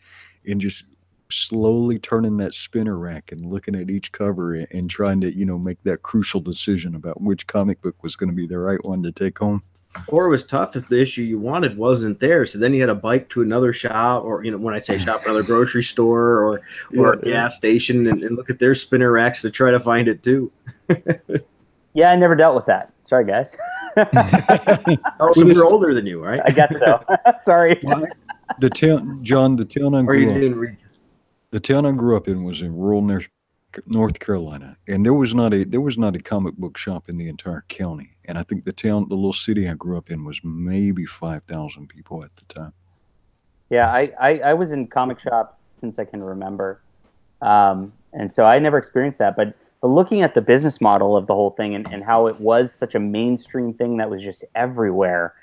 just slowly turning that spinner rack and looking at each cover and trying to, make that crucial decision about which comic book was going to be the right one to take home. Or it was tough if the issue you wanted wasn't there. So then you had to bike to another shop, or, when I say shop, another grocery store or a gas station and look at their spinner racks to try to find it too. Yeah, I never dealt with that. Sorry, guys. Oh, so we're older than you, right? I guess so. Sorry. The town I grew up in was in rural North Carolina, and there was not a comic book shop in the entire county. And I think the little city I grew up in was maybe 5,000 people at the time. Yeah, I was in comic shops since I can remember. And And so I never experienced that. But looking at the business model of the whole thing and how it was such a mainstream thing that was just everywhere,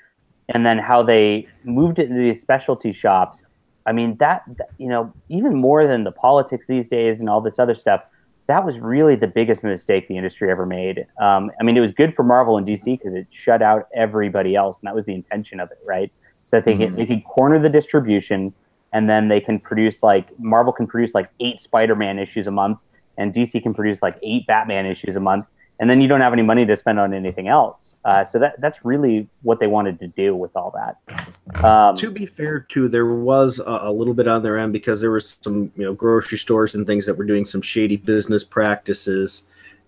and then how they moved it into these specialty shops. I mean, even more than the politics these days and all this other stuff, that was really the biggest mistake the industry ever made. I mean, it was good for Marvel and DC because it shut out everybody else, and that was the intention of it, right? So that they can corner the distribution, and then they can produce Marvel can produce 8 Spider-Man issues a month, and DC can produce 8 Batman issues a month, and then you don't have any money to spend on anything else. So that's really what they wanted to do with all that. To be fair, too, there was a little bit on their end because there were some grocery stores and things that were doing some shady business practices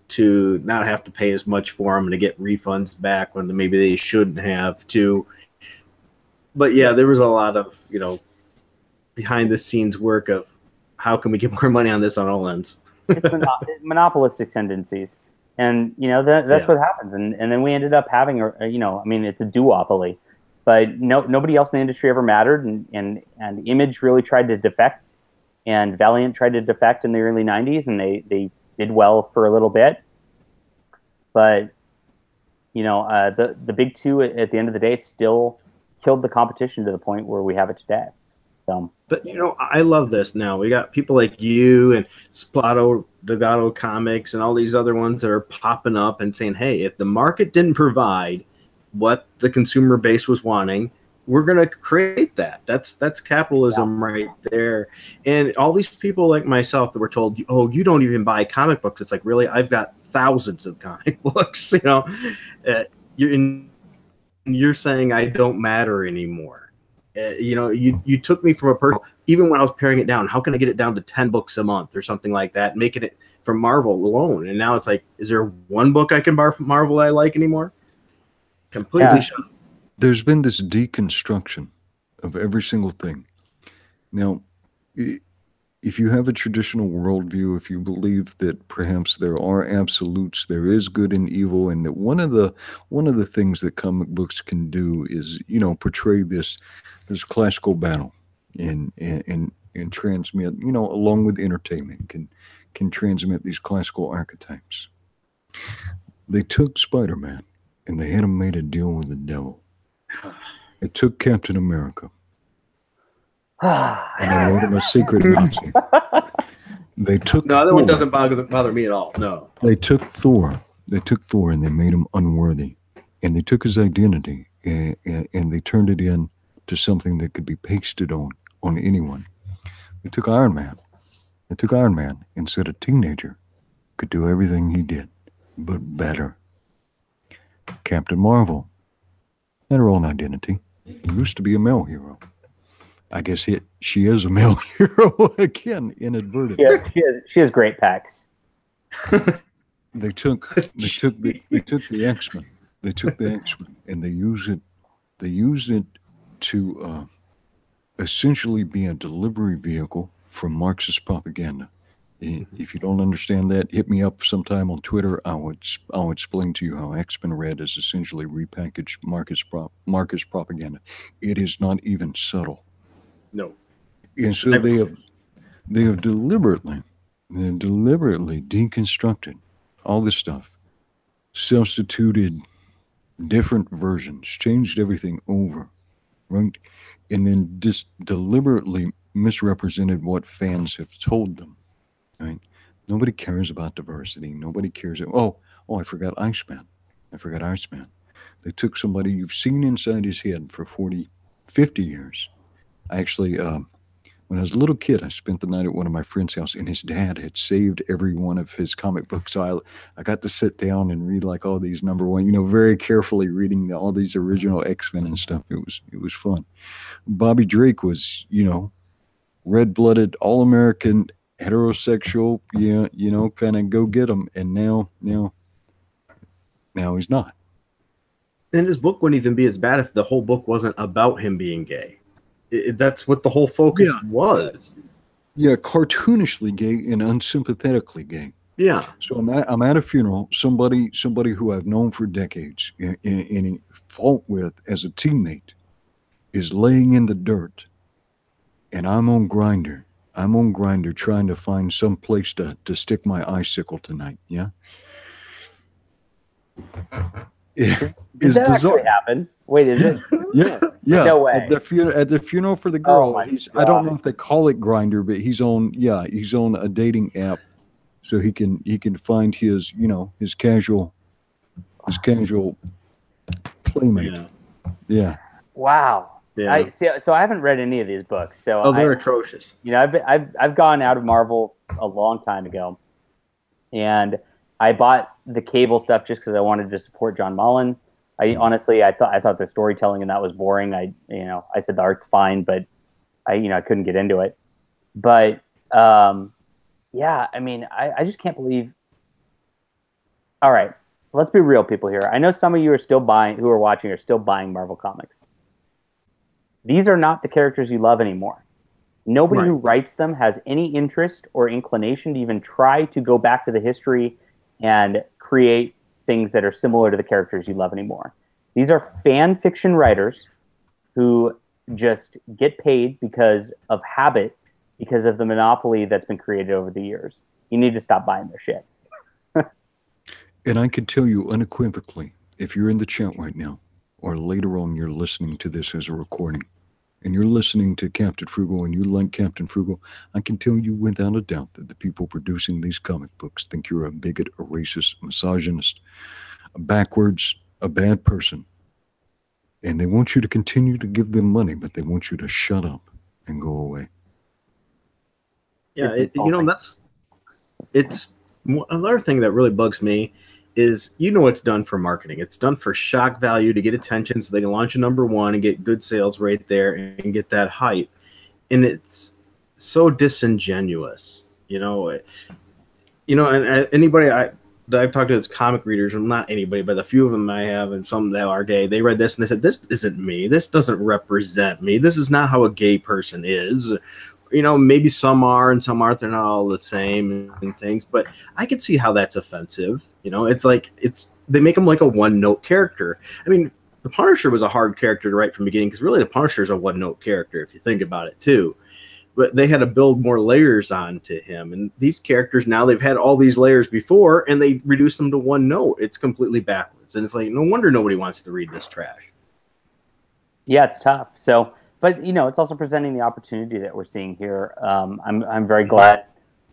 to not have to pay as much for them and to get refunds back when maybe they shouldn't have to. But yeah, there was a lot of behind the scenes work of how can we get more money on this on all ends. It's monopolistic tendencies. And that's what happens, and then we ended up having I mean, it's a duopoly, but nobody else in the industry ever mattered, and Image really tried to defect, and Valiant tried to defect in the early '90s, and they did well for a little bit, but the big two at the end of the day still killed the competition to the point where we have it today. So. But I love this now. We got people like you and Splato, Delgado Comics, and all these other ones that are popping up and saying, "Hey, if the market didn't provide what the consumer base was wanting, we're going to create that." That's capitalism right there. And all these people like myself that were told, "Oh, you don't even buy comic books." It's like, really? I've got thousands of comic books. You're saying I don't matter anymore. You took me from a person, even when I was paring it down, how can I get it down to 10 books a month or something like that, making it from Marvel alone? And now it's like, is there one book I can borrow from Marvel I like anymore? Completely shut up. There's been this deconstruction of every single thing. Now, if you have a traditional worldview, if you believe that perhaps there are absolutes, there is good and evil, and that one of the things that comic books can do is, portray this classical battle and transmit, along with entertainment, can transmit these classical archetypes. They took Spider-Man and they had him made a deal with the devil. They took Captain America and they made him a secret Nazi. They took no, that one doesn't bother me at all. No. They took Thor. They took Thor and they made him unworthy, and they took his identity and they turned it in to something that could be pasted on anyone. They took Iron Man. They took Iron Man and said a teenager could do everything he did, but better. Captain Marvel had her own identity. He used to be a male hero. I guess she is a male hero again, inadvertently. Yeah, she has great pecs. They took the X-Men. They took the X-Men and they used it to essentially be a delivery vehicle for Marxist propaganda. If you don't understand that, hit me up sometime on Twitter. I'll explain to you how X-Men Red is essentially repackaged Marxist propaganda. It is not even subtle. No. And so they have deliberately deconstructed all this stuff, substituted different versions, changed everything over, right? And then just deliberately misrepresented what fans have told them, right? Nobody cares about diversity. Nobody cares. Oh, I forgot Iceman. They took somebody you've seen inside his head for 40, 50 years. I actually, when I was a little kid, I spent the night at one of my friend's house, and his dad had saved every one of his comic books. So I got to sit down and read like all these #1, very carefully reading all these original X-Men and stuff. It was fun. Bobby Drake was, red-blooded, all-American, heterosexual, kind of go get him. And now he's not. And his book wouldn't even be as bad if the whole book wasn't about him being gay. That's what the whole focus was. Yeah, cartoonishly gay and unsympathetically gay. Yeah. So I'm at a funeral. Somebody who I've known for decades and fought with as a teammate is laying in the dirt, and I'm on Grindr. I'm on Grindr trying to find some place to stick my icicle tonight. Yeah. Did It's that bizarre. actually happen? Wait, is it? Yeah, yeah. No way. At the funeral for the Oh girl, my I don't God. know if they call it Grinder, but he's on a dating app, so he can find his his casual playmate. Yeah. Yeah. Wow. Yeah. I see. So I haven't read any of these books. So Oh, they're atrocious. I've gone out of Marvel a long time ago, and I bought the Cable stuff just because I wanted to support John Mullen. Honestly, I thought the storytelling in that was boring. I said the art's fine, but I couldn't get into it. But yeah, I mean, I just can't believe. All right, let's be real, people here. I know some of you are still buying, who are watching, are still buying Marvel comics. These are not the characters you love anymore. Nobody who writes them has any interest or inclination to even try to go back to the history and create things that are similar to the characters you love anymore. These are fan fiction writers who just get paid because of habit, because of the monopoly that's been created over the years. You need to stop buying their shit. And I can tell you unequivocally, if you're in the chat right now, or later on you're listening to this as a recording, and you're listening to Captain Frugal and you like Captain Frugal, I can tell you without a doubt that the people producing these comic books think you're a bigot, a racist, misogynist, a backwards, a bad person. And they want you to continue to give them money, but they want you to shut up and go away. Yeah, it's another thing that really bugs me is, it's done for marketing. It's done for shock value to get attention so they can launch a #1 and get good sales right there and get that hype. And it's so disingenuous, and anybody that I've talked to that's comic readers, and not anybody, but a few of them I have, and some that are gay, they read this and they said, this isn't me. This doesn't represent me. This is not how a gay person is. Maybe some are and some aren't. They're not all the same and things, but I can see how that's offensive. It's like, they make him like a one-note character. I mean, the Punisher was a hard character to write from the beginning, because really the Punisher is a one-note character if you think about it too. But they had to build more layers onto him. And these characters now, they've had all these layers before, and they reduce them to one note. It's completely backwards. And it's like, no wonder nobody wants to read this trash. Yeah, it's tough. So, but it's also presenting the opportunity that we're seeing here. I'm very glad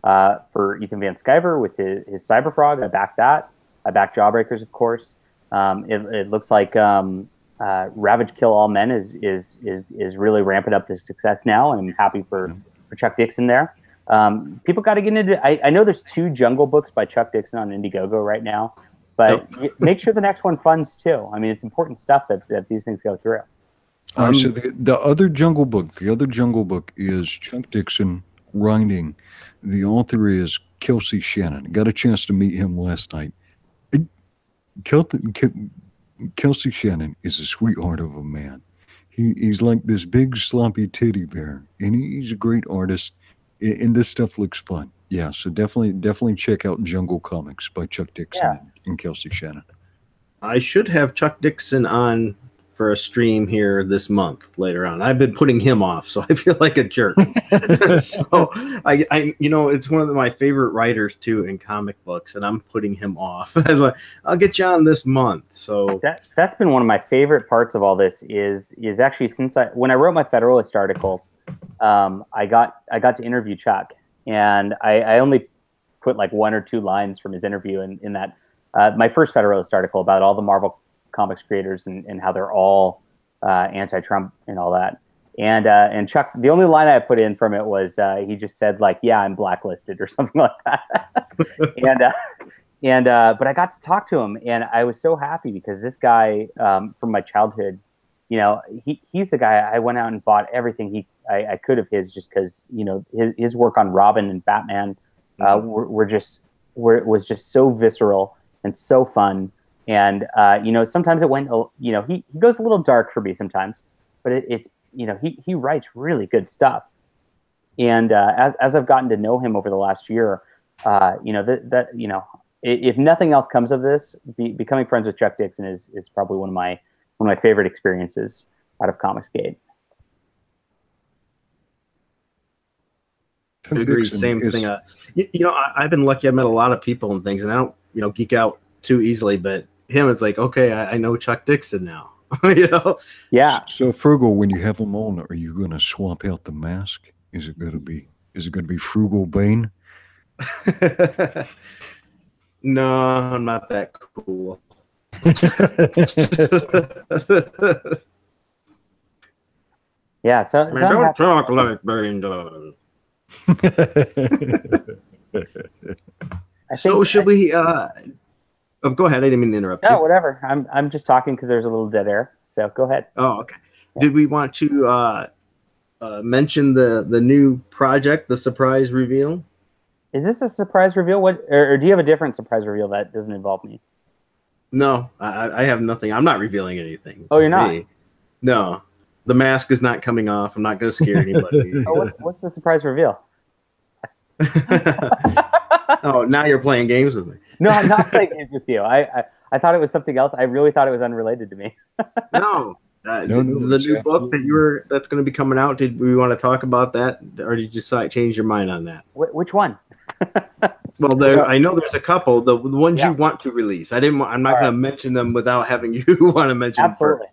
for Ethan Van Sciver with his Cyberfrog. I back that. I back Jawbreakers, of course. It looks like Ravage Kill All Men is really ramping up the success now, and I'm happy for Chuck Dixon there. People got to get into. I know there's 2 Jungle books by Chuck Dixon on Indiegogo right now, but make sure the next one funds too. I mean, it's important stuff that these things go through. So the other Jungle Book is Chuck Dixon writing. The author is Kelsey Shannon. Got a chance to meet him last night. Kelsey Shannon is a sweetheart of a man. He's like this big sloppy teddy bear, and he's a great artist. And this stuff looks fun. Yeah, so definitely check out Jungle Comics by Chuck Dixon and Kelsey Shannon. I should have Chuck Dixon on for a stream here this month later on. I've been putting him off, so I feel like a jerk. So I it's one of my favorite writers too in comic books, and I'm putting him off. I was like, I'll get you on this month. So that's been one of my favorite parts of all this is actually when I wrote my Federalist article, I got to interview Chuck, and I only put like 1 or 2 lines from his interview in that my first Federalist article about all the Marvel Comics creators and how they're all anti-Trump and all that. And Chuck, the only line I put in from it was he just said like, "Yeah, I'm blacklisted" or something like that. But I got to talk to him, and I was so happy because this guy from my childhood, he's the guy I went out and bought everything I could of his, just because his work on Robin and Batman was just so visceral and so fun. And sometimes it went, he goes a little dark for me sometimes, but it's he writes really good stuff. And as I've gotten to know him over the last year, if nothing else comes of this, becoming friends with Chuck Dixon is probably one of my favorite experiences out of Comicsgate. Agree. Dixon Same is- thing. I've been lucky. I've met a lot of people and things, and I don't, geek out too easily. But him, it's like, okay, I know Chuck Dixon now. Yeah. So Frugal, when you have them on, are you going to swap out the mask? Is it going to be Frugal Bane? No, I'm not that cool. Yeah. So don't talk like Bane does. So should we? Go ahead. I didn't mean to interrupt you. No, whatever. I'm just talking because there's a little dead air. So go ahead. Oh, okay. Yeah. Did we want to mention the new project, the surprise reveal? Is this a surprise reveal? Or do you have a different surprise reveal that doesn't involve me? No, I have nothing. I'm not revealing anything. Oh, you're not? No, the mask is not coming off. I'm not going to scare anybody. What's the surprise reveal? Oh, now you're playing games with me. No, I'm not playing games with you. I thought it was something else. I really thought it was unrelated to me. No. The new book that's going to be coming out. Did we want to talk about that, or did you decide change your mind on that? Which one? Well, I know there's a couple. The ones you want to release. I'm not going to mention them without having you want to mention them first.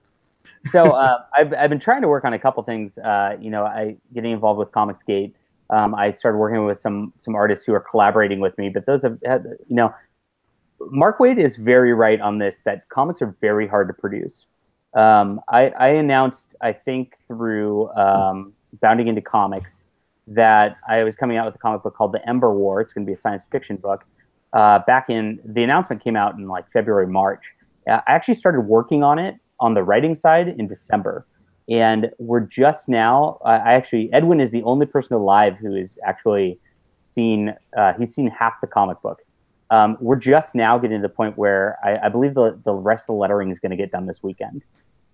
So I've been trying to work on a couple things. I getting involved with Comicsgate. I started working with some artists who are collaborating with me, but those have Mark Waid is very right on this, that comics are very hard to produce. I announced, I think through Bounding Into Comics, that I was coming out with a comic book called The Ember War. It's going to be a science fiction book. The announcement came out in like February, March. I actually started working on it on the writing side in December. And we're just now, Edwin is the only person alive who has actually seen half the comic book. We're just now getting to the point where I believe the rest of the lettering is going to get done this weekend.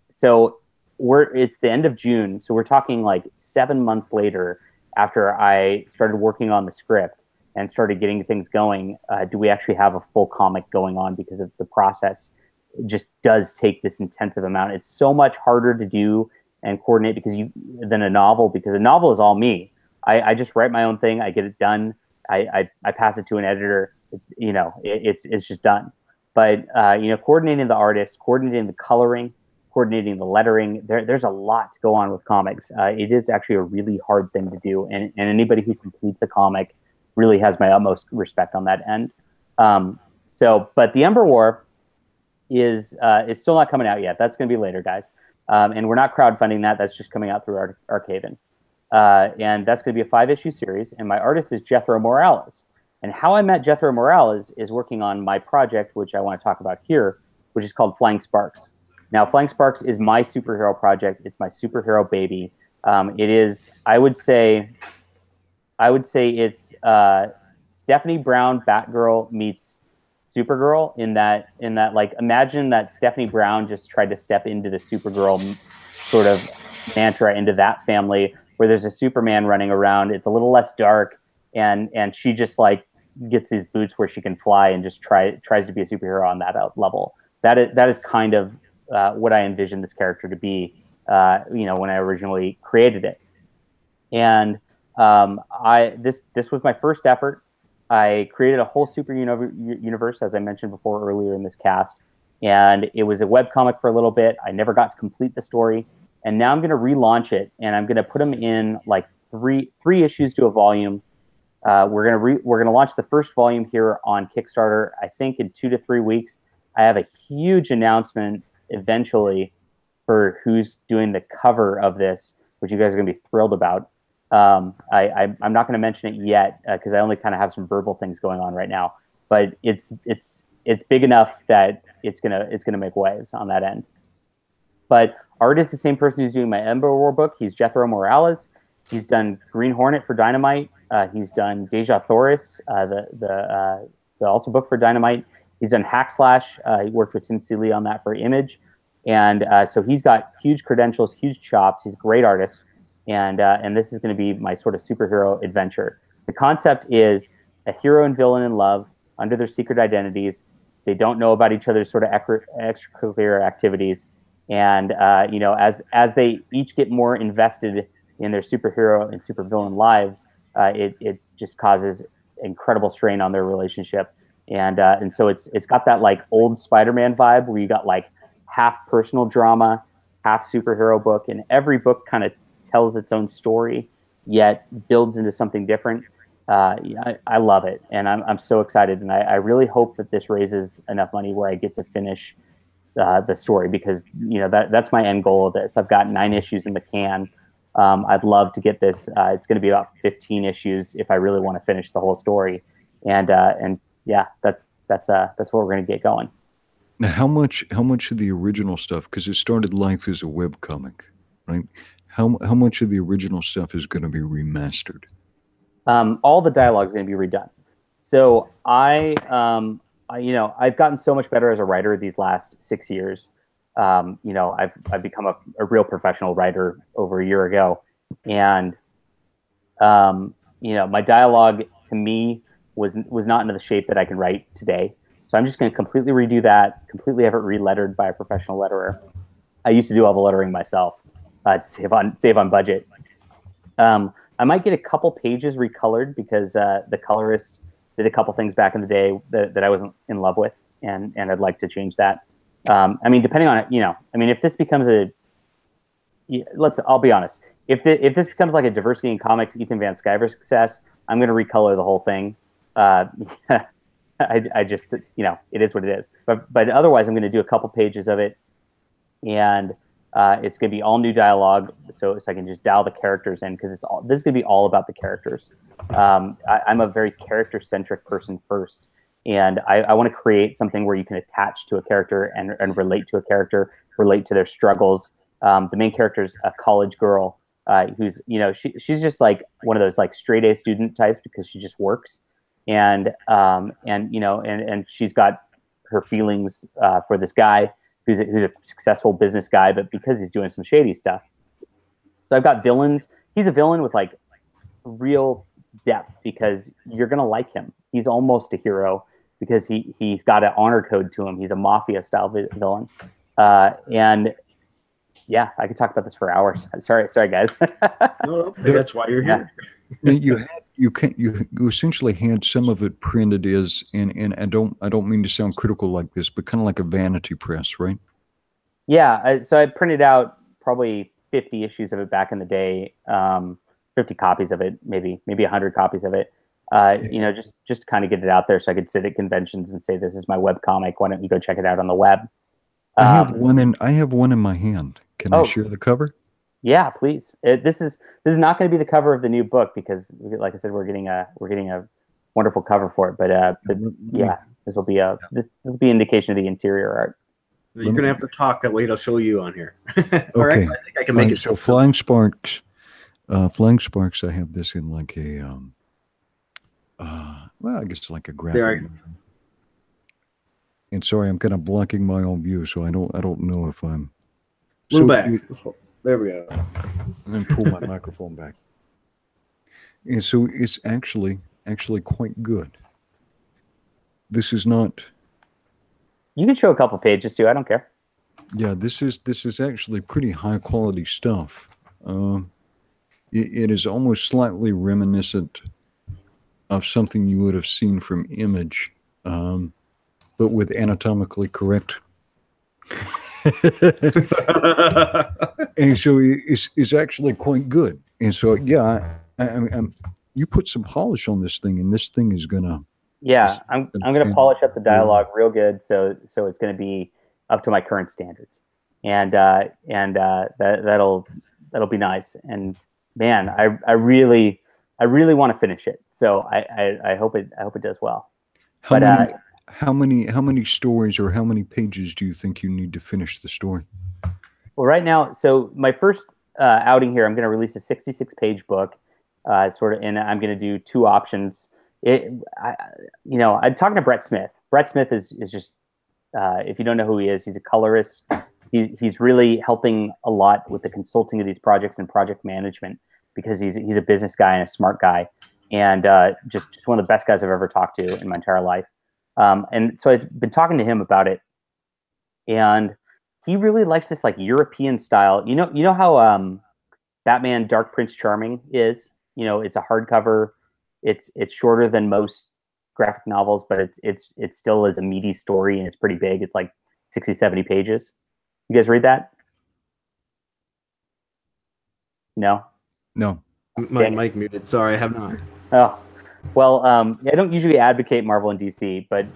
So it's the end of June. So we're talking like 7 months later after I started working on the script and started getting things going. Do we actually have a full comic going on, because of the process just does take this intensive amount. It's so much harder to do and coordinate than a novel, because a novel is all me. I just write my own thing. I get it done. I pass it to an editor. It's just done. But coordinating the artist, coordinating the coloring, coordinating the lettering, there's a lot to go on with comics. It is actually a really hard thing to do, and anybody who completes a comic really has my utmost respect on that end. But the Ember War is still not coming out yet. That's going to be later, guys. And we're not crowdfunding that. That's just coming out through Arcaven. And that's going to be a 5-issue series. And my artist is Jethro Morales. And how I met Jethro Morales is working on my project, which I want to talk about here, which is called Flying Sparks. Now, Flying Sparks is my superhero project. It's my superhero baby. It is, I would say it's Stephanie Brown Batgirl meets Supergirl in that like, imagine that Stephanie Brown just tried to step into the Supergirl sort of mantra, into that family where there's a Superman running around. It's a little less dark, and she just like gets these boots where she can fly and just tries to be a superhero on that level. That is kind of what I envisioned this character to be, when I originally created it. And this was my first effort. I created a whole super universe, as I mentioned before earlier in this cast, and it was a webcomic for a little bit. I never got to complete the story, and now I'm going to relaunch it, and I'm going to put them in like three issues to a volume. We're gonna launch the first volume here on Kickstarter, I think in 2 to 3 weeks. I have a huge announcement eventually for who's doing the cover of this, which you guys are gonna be thrilled about. I'm not gonna mention it yet because I only kind of have some verbal things going on right now. But it's big enough that it's gonna make waves on that end. But art is the same person who's doing my Ember War book. He's Jethro Morales. He's done Green Hornet for Dynamite. He's done Deja Thoris, the also book for Dynamite. He's done Hack Slash. He worked with Tim Seeley on that for Image. And so he's got huge credentials, huge chops. He's a great artist. And this is going to be my sort of superhero adventure. The concept is a hero and villain in love under their secret identities. They don't know about each other's sort of extracurricular activities. And, as they each get more invested in their superhero and supervillain lives, it just causes incredible strain on their relationship. And so it's got that like old Spider-Man vibe where you got like half personal drama, half superhero book, and every book kind of tells its own story, yet builds into something different. I love it, and I'm so excited, and I really hope that this raises enough money where I get to finish the story, because that's my end goal of this. I've got 9 issues in the can. I'd love to get this. It's going to be about 15 issues if I really want to finish the whole story, and yeah, that's what we're going to get going. Now, how much of the original stuff? Because it started life as a webcomic, right? How much of the original stuff is going to be remastered? All the dialogue is going to be redone. So I've gotten so much better as a writer these last 6 years. I've become a real professional writer over a year ago, and my dialogue to me was not into the shape that I can write today. So I'm just going to completely redo that, completely have it re-lettered by a professional letterer. I used to do all the lettering myself to save on budget. I might get a couple pages recolored because the colorist did a couple things back in the day that I wasn't in love with, and I'd like to change that. Depending on it, if this becomes I'll be honest. If this becomes like a Diversity in Comics Ethan Van Sciver success, I'm going to recolor the whole thing. I just, it is what it is. But otherwise, I'm going to do a couple pages of it, and it's going to be all new dialogue, so I can just dial the characters in, because this is going to be all about the characters. I'm a very character-centric person first, and I want to create something where you can attach to a character and relate to a character, relate to their struggles. The main character's a college girl who's, she's just like one of those like straight A student types because she just works, and she's got her feelings for this guy who's a successful business guy, but because he's doing some shady stuff. So I've got villains. He's a villain with like real depth because you're gonna like him. He's almost a hero because he's got an honor code to him. He's a mafia style villain, and yeah, I could talk about this for hours. Sorry, guys. No, that's why you're here. You essentially had some of it printed as, and I don't mean to sound critical like this, but kind of like a vanity press, right? Yeah, so I printed out probably 50 issues of it back in the day, 50 copies of it, maybe 100 copies of it. Just to kind of get it out there so I could sit at conventions and say, this is my web comic. Why don't you go check it out on the web? I have one in my hand. Can I share the cover? Yeah, please. This is not going to be the cover of the new book because, like I said, we're getting a wonderful cover for it. But yeah, this will be indication of the interior art. You're going to have to talk. That way, it'll show you on here. Okay. All right. I think I can make it. So Flying Sparks. I have this in like a I guess it's like a graphic. And sorry, I'm kind of blocking my own view, so I don't know if I'm. Move back. There we go. And then pull my microphone back. And so it's actually quite good. This is not. You can show a couple pages too. I don't care. Yeah, this is actually pretty high quality stuff. It is almost slightly reminiscent of something you would have seen from Image, but with anatomically correct. And so it's actually quite good. And so yeah, you put some polish on this thing, and this thing is gonna. Yeah, I'm gonna polish up the dialogue real good, so it's gonna be up to my current standards, and that'll be nice. And man, I really want to finish it, so I hope it does well. How many stories or how many pages do you think you need to finish the story? Well, right now, so my first outing here, I'm going to release a 66-page book, and I'm going to do 2 options. I'm talking to Brett Smith. Brett Smith is just, if you don't know who he is, he's a colorist. He's really helping a lot with the consulting of these projects and project management because he's a business guy and a smart guy, and just one of the best guys I've ever talked to in my entire life. And so I've been talking to him about it, and he really likes this like European style. You know how Batman Dark Prince Charming is it's a hardcover. It's shorter than most graphic novels, but it still is a meaty story, and it's pretty big. It's like 60, 70 pages. You guys read that? No. No. My mic muted. Sorry, I have not. Oh, well, I don't usually advocate Marvel and DC, but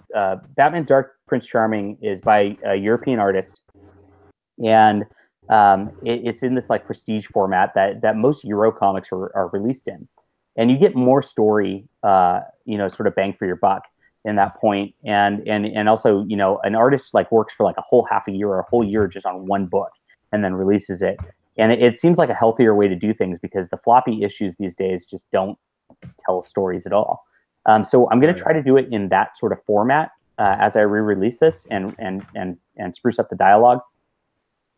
Batman Dark Prince Charming is by a European artist, and it's in this like prestige format that most Euro comics are released in, and you get more story, sort of bang for your buck in that point, and also an artist like works for like a whole half a year or a whole year just on one book, and then releases it, and it seems like a healthier way to do things because the floppy issues these days just don't tell stories at all. So I'm going to try to do it in that sort of format as I re-release this and spruce up the dialogue.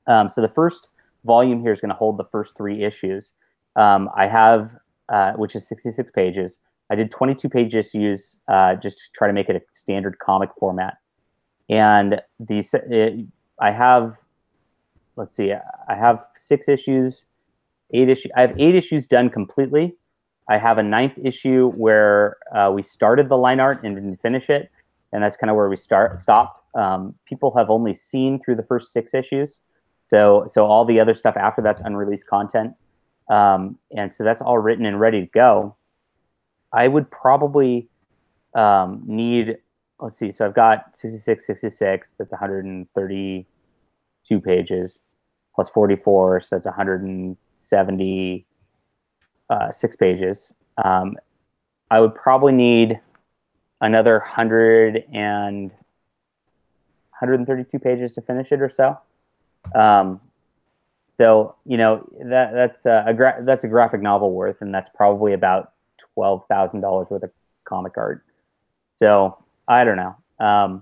So the first volume here is going to hold the first 3 issues. I have, which is 66 pages. I did 22-page issues just to try to make it a standard comic format. And I have, let's see, I have 6 issues, 8 issues. I have 8 issues done completely. I have a 9th issue where we started the line art and didn't finish it, and that's kind of where we stopped. People have only seen through the first 6 issues, so all the other stuff after that's unreleased content, and so that's all written and ready to go. I would probably need, let's see, so I've got 66, that's 132 pages, plus 44, so that's 170. 6 pages. I would probably need another 132 pages to finish it or so. So that's a graphic novel worth, and that's probably about $12,000 worth of comic art. So I don't know. I'm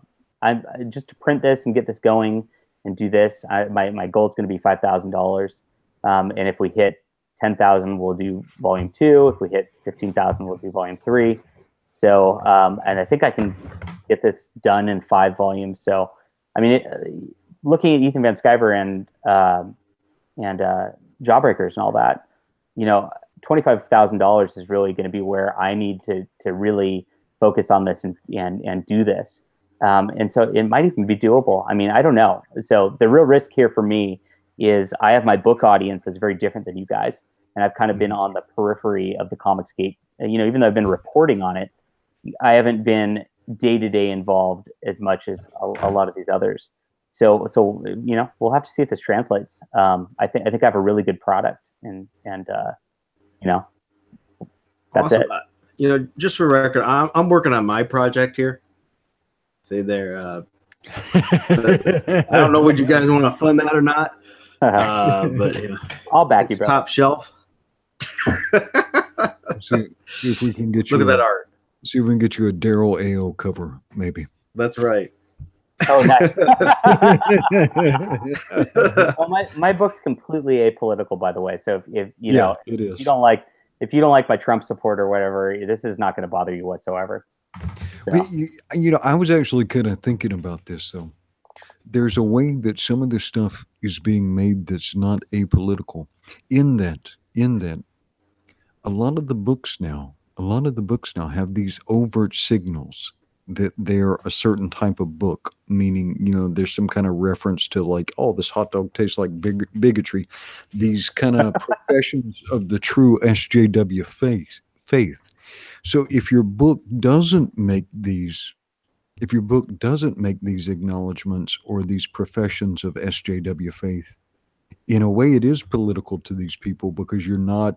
just to print this and get this going and do this. My goal is going to be $5,000, and if we hit 10,000, we'll do volume 2. If we hit 15,000, we'll do volume 3. So, and I think I can get this done in 5 volumes. So, I mean, looking at Ethan Van Sciver and Jawbreakers and all that, $25,000 is really going to be where I need to really focus on this and do this. And so it might even be doable. I mean, I don't know. So the real risk here for me is I have my book audience that's very different than you guys. And I've kind of been on the periphery of the Comicsgate. Even though I've been reporting on it, I haven't been day-to-day involved as much as a lot of these others. So we'll have to see if this translates. I think I have a really good product, and that's awesome. it. Just for record, I'm working on my project here. Say there. I don't know what you guys want to fund that or not. But I'll back you, it's bro. top shelf. See if we can get you. Look at that art. See if we can get you a Daryl AO cover, maybe. That's right. Oh, nice. Well, my book's completely apolitical, by the way. So if you know, it is. if you don't like my Trump support or whatever, this is not going to bother you whatsoever. So. I was actually kind of thinking about this though. There's a way that some of this stuff is being made that's not apolitical. In that, a lot of the books now have these overt signals that they're a certain type of book, meaning, there's some kind of reference to like, oh, this hot dog tastes like bigotry. These kind of professions of the true SJW faith. So if your book doesn't make these acknowledgments or these professions of SJW faith, in a way it is political to these people because you're not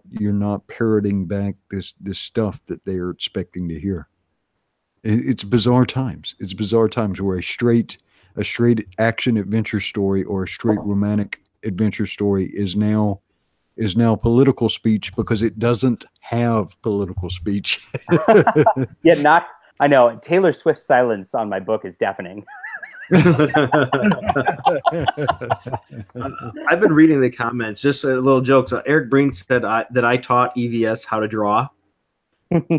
parroting back this stuff that they're expecting to hear. It's bizarre times. It's bizarre times where a straight action adventure story or a straight romantic adventure story is now political speech because it doesn't have political speech. Yet not. I know Taylor Swift's silence on my book is deafening. I've been reading the comments. Just a little joke. So Eric Breen said that I taught EVS how to draw.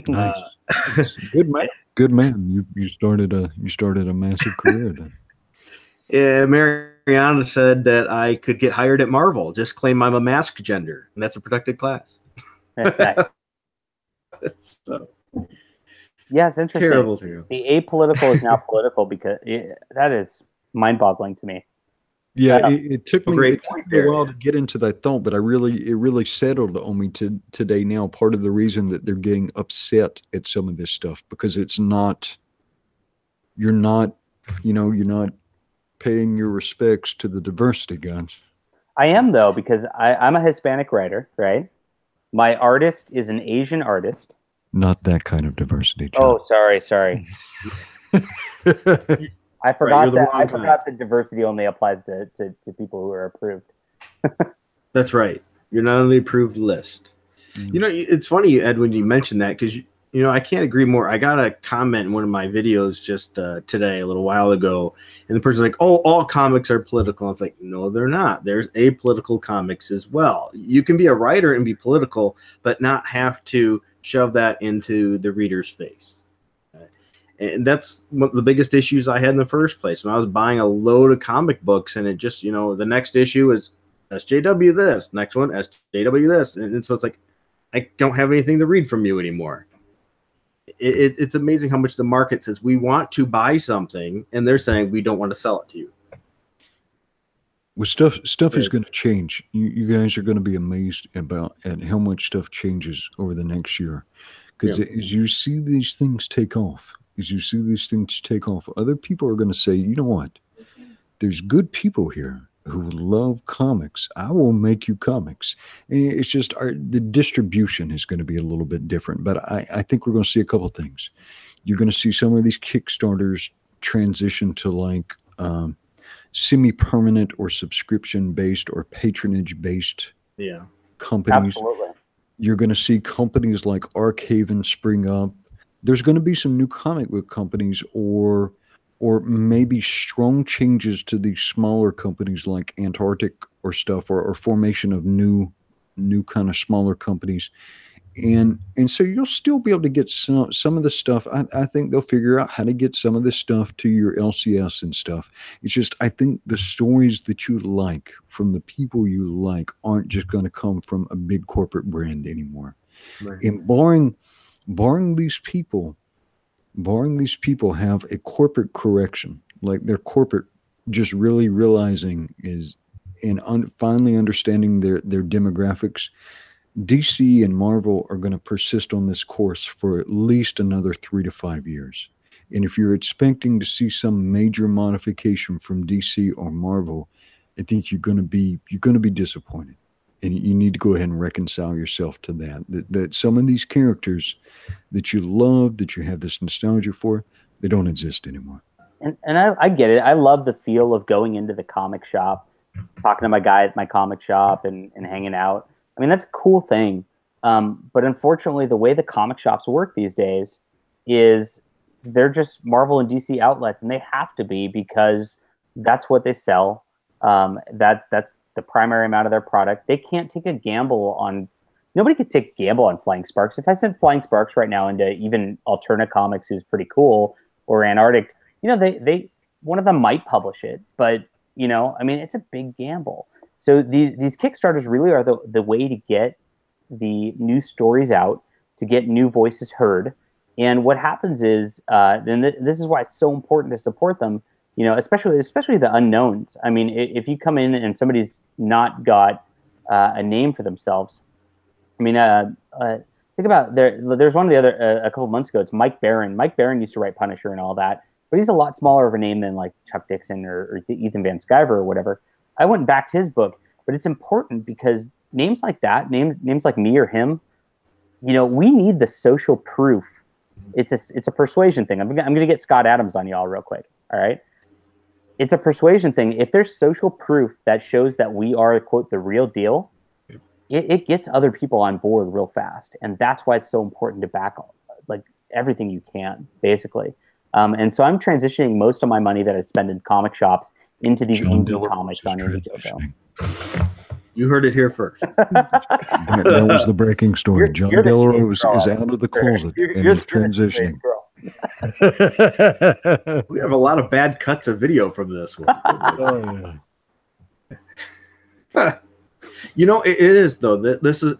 Nice. Good man. You started a massive career then. Yeah, Mariana said that I could get hired at Marvel. Just claim I'm a masked gender, and that's a protected class. Nice. So Yeah, it's interesting. terrible. The apolitical is now political because that is mind-boggling to me. Yeah, it took me Great a point there. while to get into that thought, but it really settled on me today now. Part of the reason that they're getting upset at some of this stuff because it's not, you're not paying your respects to the diversity guys. I am, though, because I'm a Hispanic writer, right? My artist is an Asian artist. Not that kind of diversity, John. Oh, sorry. I forgot that diversity only applies to people who are approved. That's right. You're not on the approved list. You know, it's funny, Edwin, you mentioned that because, you know, I can't agree more. I got a comment in one of my videos just today, a little while ago, and the person's like, oh, all comics are political. And it's like, no, they're not. There's apolitical comics as well. You can be a writer and be political, but not have to shove that into the reader's face. And that's one of the biggest issues I had in the first place when I was buying a load of comic books, and it just, you know, the next issue is SJW this, next one SJW this, and so it's like I don't have anything to read from you anymore. It's amazing how much the market says we want to buy something, and they're saying we don't want to sell it to you. Well, stuff is going to change. You guys are going to be amazed at how much stuff changes over the next year, because as you see these things take off. Other people are going to say, you know what? There's good people here who love comics. I will make you comics. And it's just the distribution is going to be a little bit different. But I think we're going to see a couple things. You're going to see some of these Kickstarters transition to like semi-permanent or subscription-based or patronage-based companies. Absolutely. You're going to see companies like Arkhaven spring up. There's going to be some new comic book companies or maybe strong changes to these smaller companies like Antarctic or stuff or formation of new kind of smaller companies. And so you'll still be able to get some of the stuff. I think they'll figure out how to get some of this stuff to your LCS and stuff. It's just I think the stories that you like from the people you like aren't just going to come from a big corporate brand anymore. Right. And barring these people have a corporate correction, like their corporate just really realizing is and finally understanding their demographics. DC and Marvel are going to persist on this course for at least another 3 to 5 years. And if you're expecting to see some major modification from DC or Marvel, I think you're going to be disappointed. And you need to go ahead and reconcile yourself to that some of these characters that you love, that you have this nostalgia for, they don't exist anymore. And I get it. I love the feel of going into the comic shop, talking to my guy at my comic shop and hanging out. I mean, that's a cool thing. But unfortunately, the way the comic shops work these days is they're just Marvel and DC outlets, and they have to be because that's what they sell. That's the primary amount of their product. They can't take a gamble on. Nobody could take a gamble on Flying Sparks. If I sent Flying Sparks right now into even Alterna Comics, who's pretty cool, or Antarctic, you know, they one of them might publish it, but you know, I mean, it's a big gamble. So these Kickstarters really are the way to get the new stories out, to get new voices heard. And what happens is, this is why it's so important to support them. You know, especially the unknowns. I mean, if you come in and somebody's not got a name for themselves, I mean, think about there's one of the other a couple months ago. It's Mike Barron. Mike Barron used to write Punisher and all that, but he's a lot smaller of a name than like Chuck Dixon or Ethan Van Sciver or whatever. I went back to his book, but it's important because names like that, names like me or him, you know, we need the social proof. It's a persuasion thing. I'm going to get Scott Adams on y'all real quick. All right. It's a persuasion thing. If there's social proof that shows that we are, quote, the real deal, it gets other people on board real fast. And that's why it's so important to back like everything you can, basically. And so I'm transitioning most of my money that I spend in comic shops into these indie comics on Indiegogo. You heard it here first. that was the breaking story. Jon Del Arroz is out of the closet and is transitioning. We have a lot of bad cuts of video from this one. Oh, yeah. You know, it is though. This is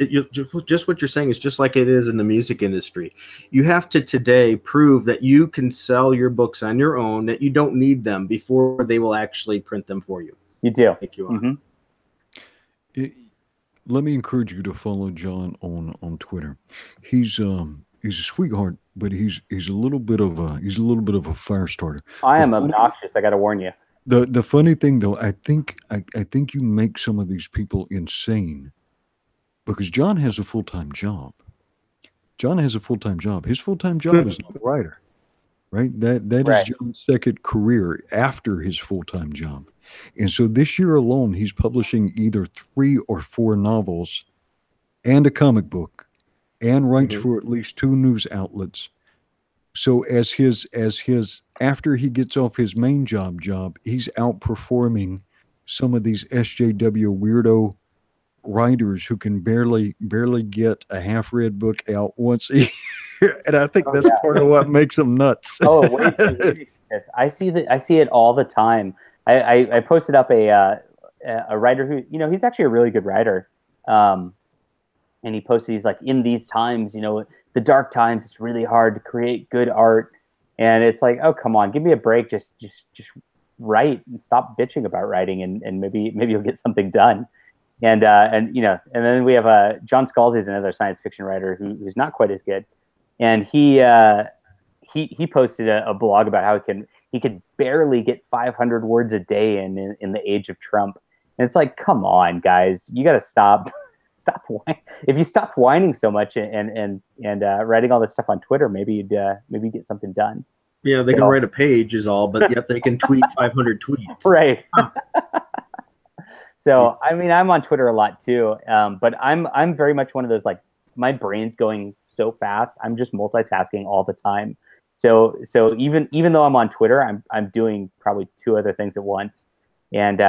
just what you're saying is just like it is in the music industry. You have to today prove that you can sell your books on your own, that you don't need them before they will actually print them for you. You do. Make you on. Let me encourage you to follow John on Twitter. He's a sweetheart, but he's a little bit of a fire starter. I am obnoxious. I got to warn you. The funny thing though, I think you make some of these people insane because John has a full-time job. His full-time job is not a writer, right? That Right. is John's second career after his full-time job. And so this year alone, he's publishing either 3 or 4 novels and a comic book and writes for at least 2 news outlets. So as his after he gets off his main job, he's outperforming some of these SJW weirdo writers who can barely get a half-read book out once a year. And I think that's part of what makes them nuts. Oh, wait, I see it all the time. I posted up a writer who, you know, he's actually a really good writer. And he posted, he's like, in these times, you know, the dark times, it's really hard to create good art. And it's like, oh, come on, give me a break. Just write and stop bitching about writing, and maybe you'll get something done. And you know, and then we have John Scalzi is another science fiction writer who's not quite as good. And he posted a blog about how he could barely get 500 words a day in the age of Trump. And it's like, come on, guys, you got to stop whining. If you stop whining so much and writing all this stuff on Twitter, maybe you'd get something done. Yeah, they can write a page is all, but yet they can tweet 500 tweets. Right. So, I mean, I'm on Twitter a lot too, but I'm very much one of those, like, my brain's going so fast, I'm just multitasking all the time. So even though I'm on Twitter, I'm doing probably 2 other things at once, and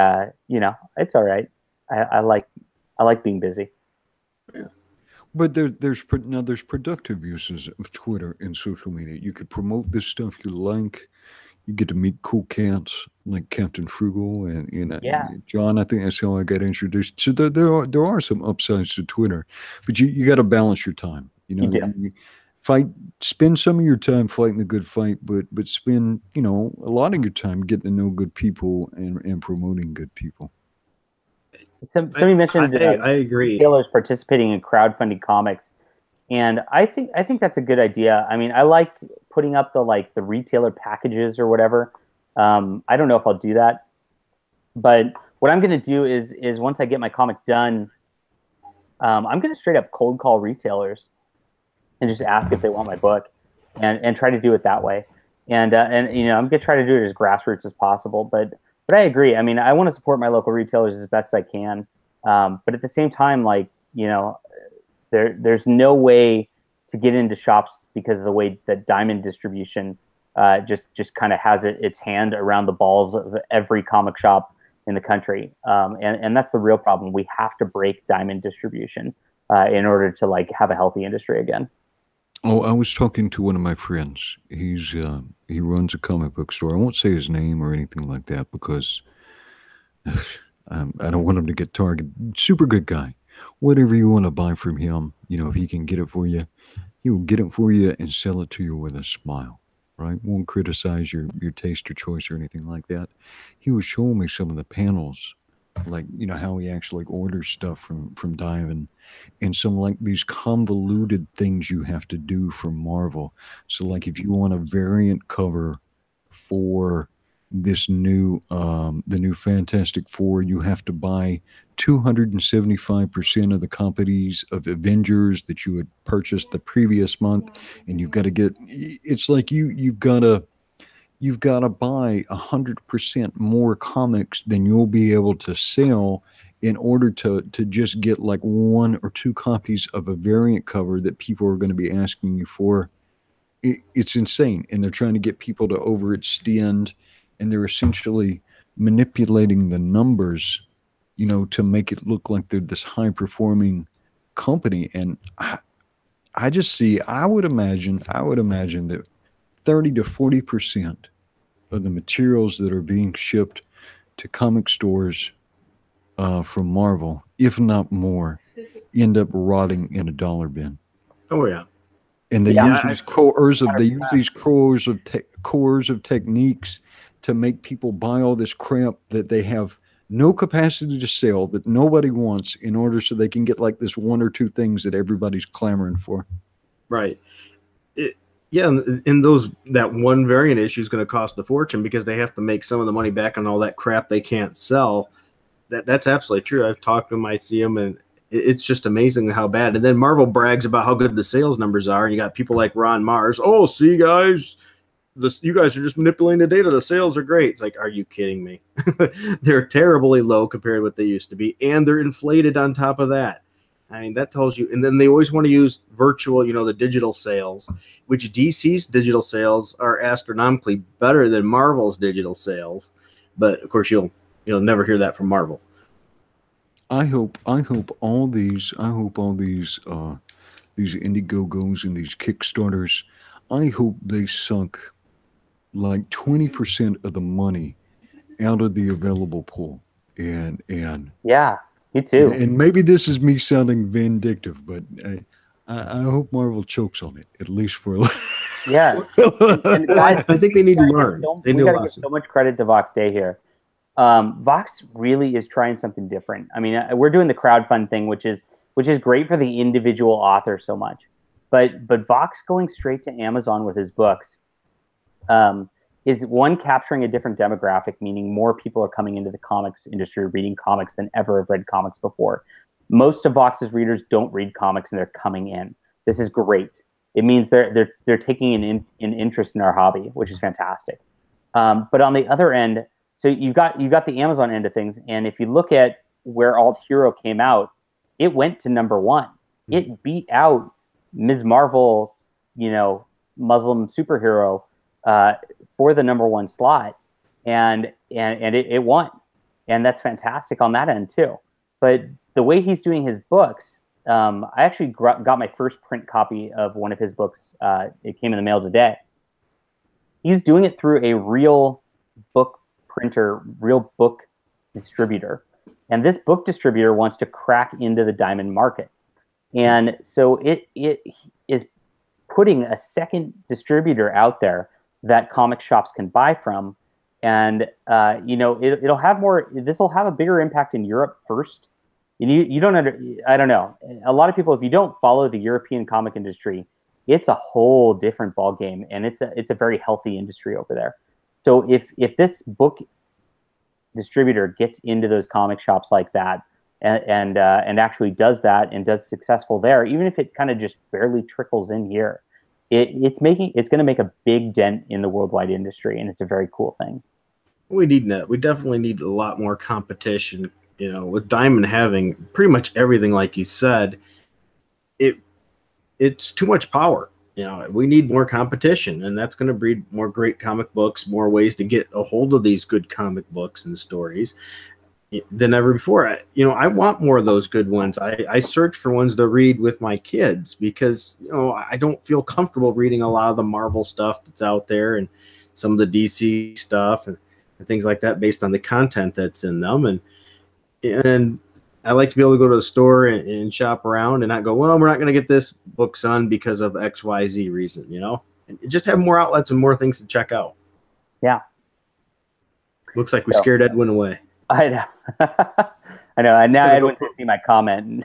you know, it's all right. I like being busy. Yeah. But there's productive uses of Twitter and social media. You could promote this stuff you like. You get to meet cool cats like Captain Frugal and John. I think that's how I got introduced. So there are some upsides to Twitter, but you got to balance your time. You know, spend some of your time fighting the good fight, but spend, you know, a lot of your time getting to know good people and promoting good people. Somebody mentioned I agree. Retailers participating in crowdfunding comics, and I think that's a good idea. I mean, I like putting up the retailer packages or whatever. I don't know if I'll do that, but what I'm going to do is once I get my comic done, I'm going to straight up cold call retailers and just ask if they want my book, and try to do it that way. And you know, I'm going to try to do it as grassroots as possible, but I agree. I mean, I want to support my local retailers as best I can. But at the same time, like, you know, there's no way to get into shops because of the way that Diamond Distribution just kind of has its hand around the balls of every comic shop in the country. And that's the real problem. We have to break Diamond Distribution in order to, like, have a healthy industry again. Oh, I was talking to one of my friends. He runs a comic book store. I won't say his name or anything like that because I don't want him to get targeted. Super good guy. Whatever you want to buy from him, you know, if he can get it for you, he will get it for you and sell it to you with a smile, right? Won't criticize your taste or choice or anything like that. He was showing me some of the panels, like, you know, how he actually orders stuff from Diamond, and some, like, these convoluted things you have to do for Marvel. So, like, if you want a variant cover for this new the new Fantastic Four, you have to buy 275% of the copies of Avengers that you had purchased the previous month, and you've got to get, it's like you've got to buy 100% more comics than you'll be able to sell in order to just get like 1 or 2 copies of a variant cover that people are going to be asking you for. It's insane. And they're trying to get people to overextend, and they're essentially manipulating the numbers, you know, to make it look like they're this high performing company. And I just see, I would imagine that 30 to 40% of the materials that are being shipped to comic stores from Marvel if not more, end up rotting in a dollar bin. Oh yeah. And they Yeah, use these coercive techniques to make people buy all this crap that they have no capacity to sell, that nobody wants, in order so they can get like this one or two things that everybody's clamoring for. Right. Yeah, and those that one variant issue is going to cost a fortune because they have to make some of the money back on all that crap they can't sell. That's absolutely true. I've talked to them, I see them, and it's just amazing how bad. And then Marvel brags about how good the sales numbers are, and you got people like Ron Mars. Oh, see, guys, you guys are just manipulating the data. The sales are great. It's like, are you kidding me? They're terribly low compared to what they used to be, and they're inflated on top of that. I mean, that tells you. And then they always want to use virtual, the digital sales, which DC's digital sales are astronomically better than Marvel's digital sales. But of course, you'll never hear that from Marvel. I hope all these Indiegogos and these Kickstarters, I hope they sunk like 20% of the money out of the available pool. And yeah, you too. And maybe this is me sounding vindictive, but I hope Marvel chokes on it, at least for a little. Yeah. And guys, I think they need to learn. We got to give so much credit to Vox Day here. Vox really is trying something different. I mean, we're doing the crowdfund thing, which is great for the individual author so much. But Vox going straight to Amazon with his books is one, capturing a different demographic, meaning more people are coming into the comics industry reading comics than ever have read comics before. Most of Vox's readers don't read comics and they're coming in. This is great. It means they're taking an interest in our hobby, which is fantastic. But on the other end, so you've got the Amazon end of things, and if you look at where Alt Hero came out, it went to #1. It beat out Ms. Marvel, Muslim superhero, for the #1 slot, and it won, and that's fantastic on that end too. But the way he's doing his books, I actually got my first print copy of one of his books. It came in the mail today. He's doing it through a real book printer, real book distributor, and this book distributor wants to crack into the diamond market, and so it is putting a second distributor out there that comic shops can buy from, and it'll have more. This will have a bigger impact in Europe first. You don't I don't know. A lot of people, if you don't follow the European comic industry, it's a whole different ball game, and it's a very healthy industry over there. So if this book distributor gets into those comic shops like that, and actually does that and does successful there, even if it kind of just barely trickles in here, it's going to make a big dent in the worldwide industry, and it's a very cool thing. We definitely need a lot more competition. With Diamond having pretty much everything, like you said, it's too much power. We need more competition, and that's going to breed more great comic books, more ways to get a hold of these good comic books and stories than ever before. I want more of those good ones. I search for ones to read with my kids because, I don't feel comfortable reading a lot of the Marvel stuff that's out there and some of the DC stuff and things like that based on the content that's in them. And I like to be able to go to the store and shop around and not go, well, we're not going to get this book, son, because of XYZ reason, and just have more outlets and more things to check out. Yeah. Looks like we scared Edwin away. I know. I know. And now Edwin can see my comment.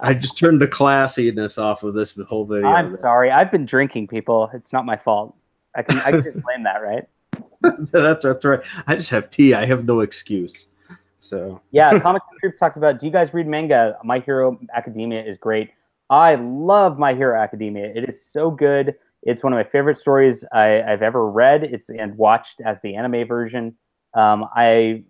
I just turned the classiness off of this whole video. I'm sorry. I've been drinking, people. It's not my fault. I can just blame that, right? That's right. I just have tea. I have no excuse. So yeah, Comics and Troops talks about, do you guys read manga? My Hero Academia is great. I love My Hero Academia. It is so good. It's one of my favorite stories I've ever read. And watched as the anime version. I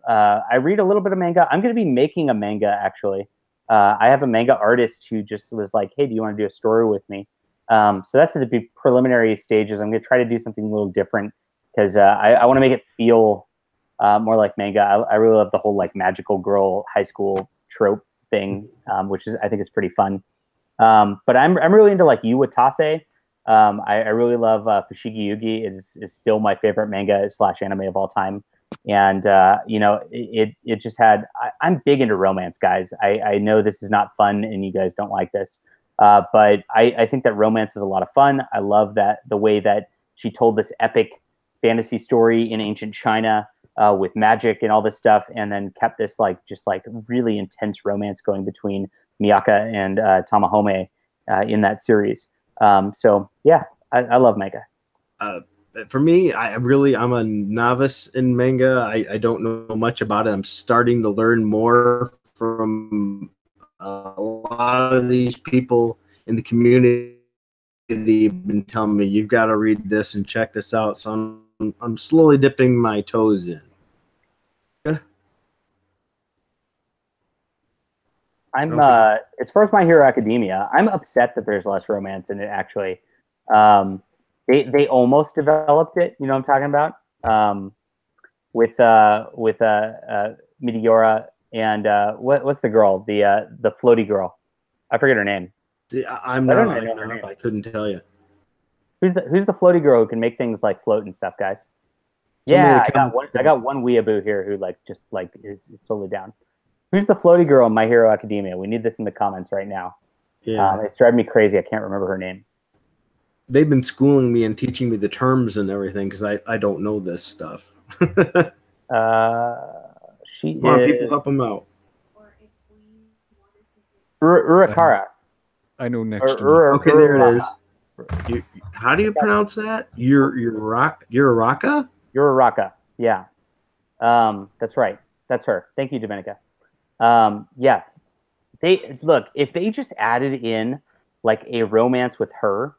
read a little bit of manga. I'm going to be making a manga, actually. I have a manga artist who just was like, hey, do you want to do a story with me? So that's at the preliminary stages. I'm going to try to do something a little different because I want to make it feel more like manga. I really love the whole like magical girl high school trope thing, which I think is pretty fun. But I'm really into like Yu Watase. I really love Fushigi Yugi. It's still my favorite manga / anime of all time. And it just had. I'm big into romance, guys. I know this is not fun, and you guys don't like this, but I think that romance is a lot of fun. I love that the way that she told this epic fantasy story in ancient China with magic and all this stuff, and then kept this just really intense romance going between Miyaka and Tamahome in that series. So yeah, I love manga. For me, I'm a novice in manga. I don't know much about it. I'm starting to learn more from a lot of these people in the community have been telling me, you've got to read this and check this out. So I'm slowly dipping my toes in. As far as My Hero Academia, I'm upset that there's less romance in it, actually. They almost developed it, you know what I'm talking about? With Meteora and what's the girl? The floaty girl. I forget her name. See, I couldn't tell you. Who's the floaty girl who can make things like float and stuff, guys? Yeah, I got one weeaboo here who is totally down. Who's the floaty girl in My Hero Academia? We need this in the comments right now. Yeah, it's driving me crazy. I can't remember her name. They've been schooling me and teaching me the terms and everything because I don't know this stuff. Come on, people help them out. Urakara. I know next to Okay, there it is. How do you pronounce that? Uraraka? Uraraka. Yeah. That's right. That's her. Thank you, Domenica. Yeah. If they just added in like a romance with her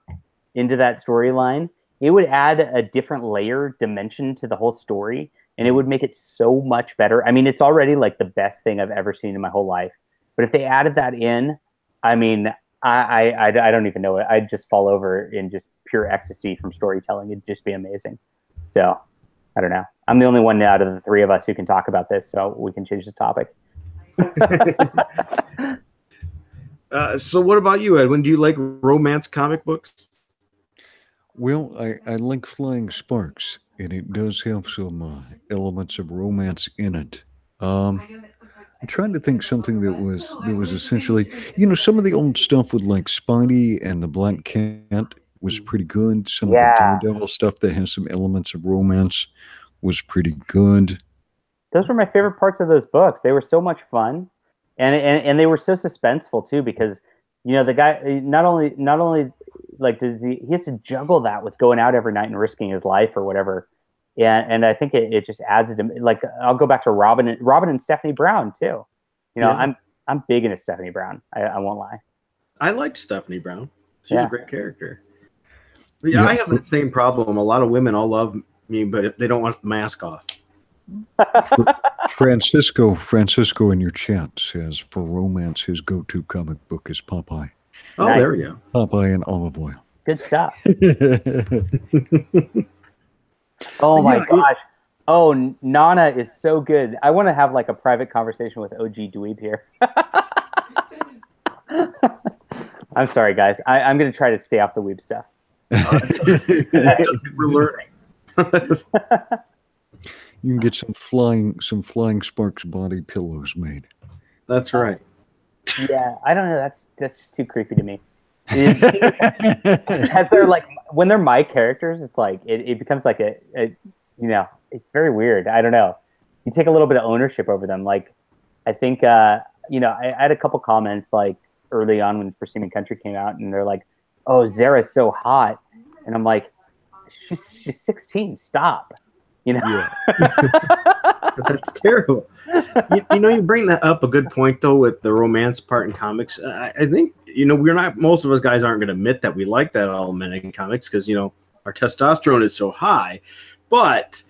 into that storyline, it would add a different layer dimension to the whole story, and it would make it so much better. I mean, it's already like the best thing I've ever seen in my whole life. But if they added that in, I mean, I don't even know it. I'd just fall over in just pure ecstasy from storytelling. It'd just be amazing. So I don't know. I'm the only one out of the three of us who can talk about this, so we can change the topic. So what about you, Edwin? Do you like romance comic books? Well, I like Flying Sparks, and it does have some elements of romance in it. I'm trying to think something that was essentially, some of the old stuff with like Spidey and the Black Cat was pretty good. Some of the Daredevil stuff that has some elements of romance was pretty good. Those were my favorite parts of those books. They were so much fun, and they were so suspenseful too, because the guy not only like he has to juggle that with going out every night and risking his life or whatever. And I think it just adds it to, like, I'll go back to Robin and Stephanie Brown too. I'm big into Stephanie Brown. I won't lie. I liked Stephanie Brown. She's a great character. Yeah, I have the same problem. A lot of women all love me, but they don't want the mask off. Francisco in your chat says for romance his go-to comic book is Popeye. Oh, nice. There we go. Popeye and olive oil. Good stuff. Oh my gosh. Oh, Nana is so good. I want to have like a private conversation with OG Dweeb here. I'm sorry, guys. I'm going to try to stay off the weeb stuff. We're learning. You can get some flying sparks body pillows made. That's right. Yeah, I don't know. That's just too creepy to me. As they're like, when they're my characters, it's like it becomes like a it's very weird. I don't know. You take a little bit of ownership over them. Like, I think I had a couple comments like early on when Persimmon Country came out, and they're like, "Oh, Zara's so hot," and I'm like, "She's 16. Stop." Yeah. That's terrible. You bring that up a good point though with the romance part in comics. I think we're not, most of us guys aren't going to admit that we like that element in comics because our testosterone is so high. But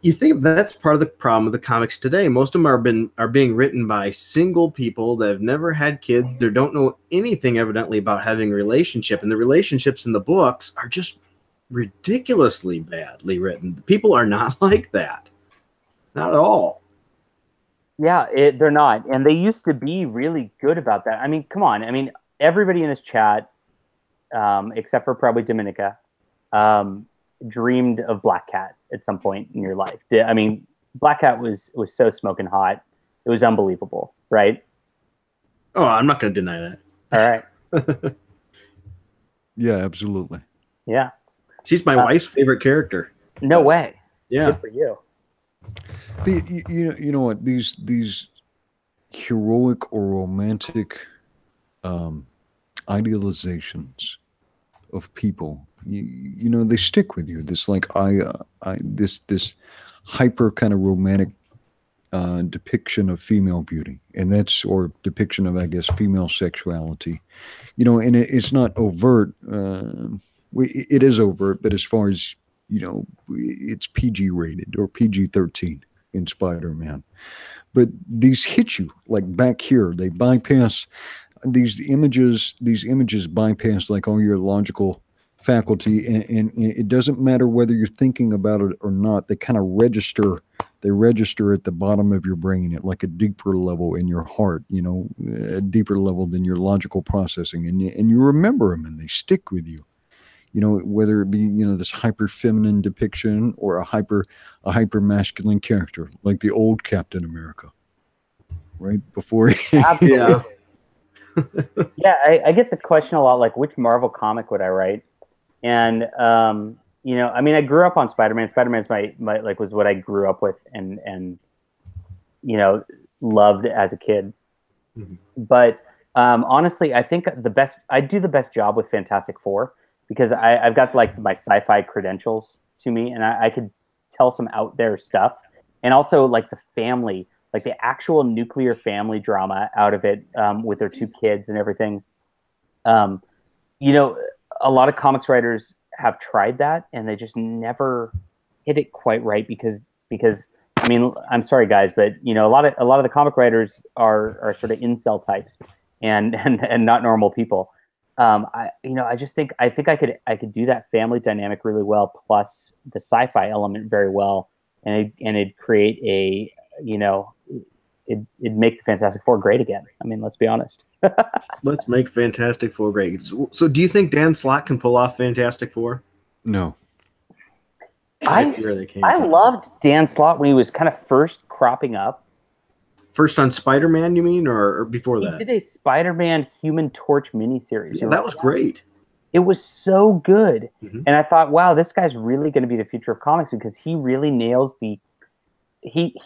you think that's part of the problem with the comics today. Most of them are being written by single people that have never had kids or don't know anything evidently about having a relationship, and the relationships in the books are just ridiculously badly written. People are not like that. Not at all. Yeah, they're not. And they used to be really good about that. I mean, come on. I mean, everybody in this chat except for probably Dominica, dreamed of Black Cat at some point in your life? I mean, Black Cat was so smoking hot. It was unbelievable, right? Oh, I'm not going to deny that. All right. Yeah, absolutely. Yeah. She's my wife's favorite character. No way. Yeah. Good for you. But you know what? These heroic or romantic idealizations of people, you know, they stick with you. This like this hyper kind of romantic depiction of female beauty, and that's or depiction of, I guess, female sexuality. You know, and it's not overt. It is overt, but as far as you know, it's PG rated or PG-13 in Spider-Man. But these hit you like back here. They bypass these images. These images bypass like all your logical faculty, and it doesn't matter whether you're thinking about it or not. They kind of register. They register at the bottom of your brain at like a deeper level in your heart. You know, a deeper level than your logical processing, and you remember them, and they stick with you. You know, whether it be, you know, this hyper feminine depiction or a hyper masculine character like the old Captain America, right before yeah. Yeah, I get the question a lot, like which Marvel comic would I write? And you know, I mean, I grew up on Spider-Man. Spider-Man's my like was what I grew up with and you know, loved as a kid. Mm-hmm. But honestly, I think I do the best job with Fantastic Four, because I've got like my sci-fi credentials to me, and I could tell some out there stuff, and also like the family, like the actual nuclear family drama out of it, with their two kids and everything. You know, a lot of comics writers have tried that, and they just never hit it quite right because I mean, I'm sorry guys, but you know, a lot of the comic writers are sort of incel types and not normal people. I just think I could do that family dynamic really well, plus the sci-fi element very well, and it'd create a, you know, it'd make the Fantastic Four great again. I mean, let's be honest. Let's make Fantastic Four great. So do you think Dan Slott can pull off Fantastic Four? No. I loved Dan Slott when he was kind of first cropping up. First on Spider-Man, you mean, or before that? He did a Spider-Man Human Torch miniseries. Yeah, that was great. It was so good. Mm-hmm. And I thought, wow, this guy's really going to be the future of comics, because he really nails he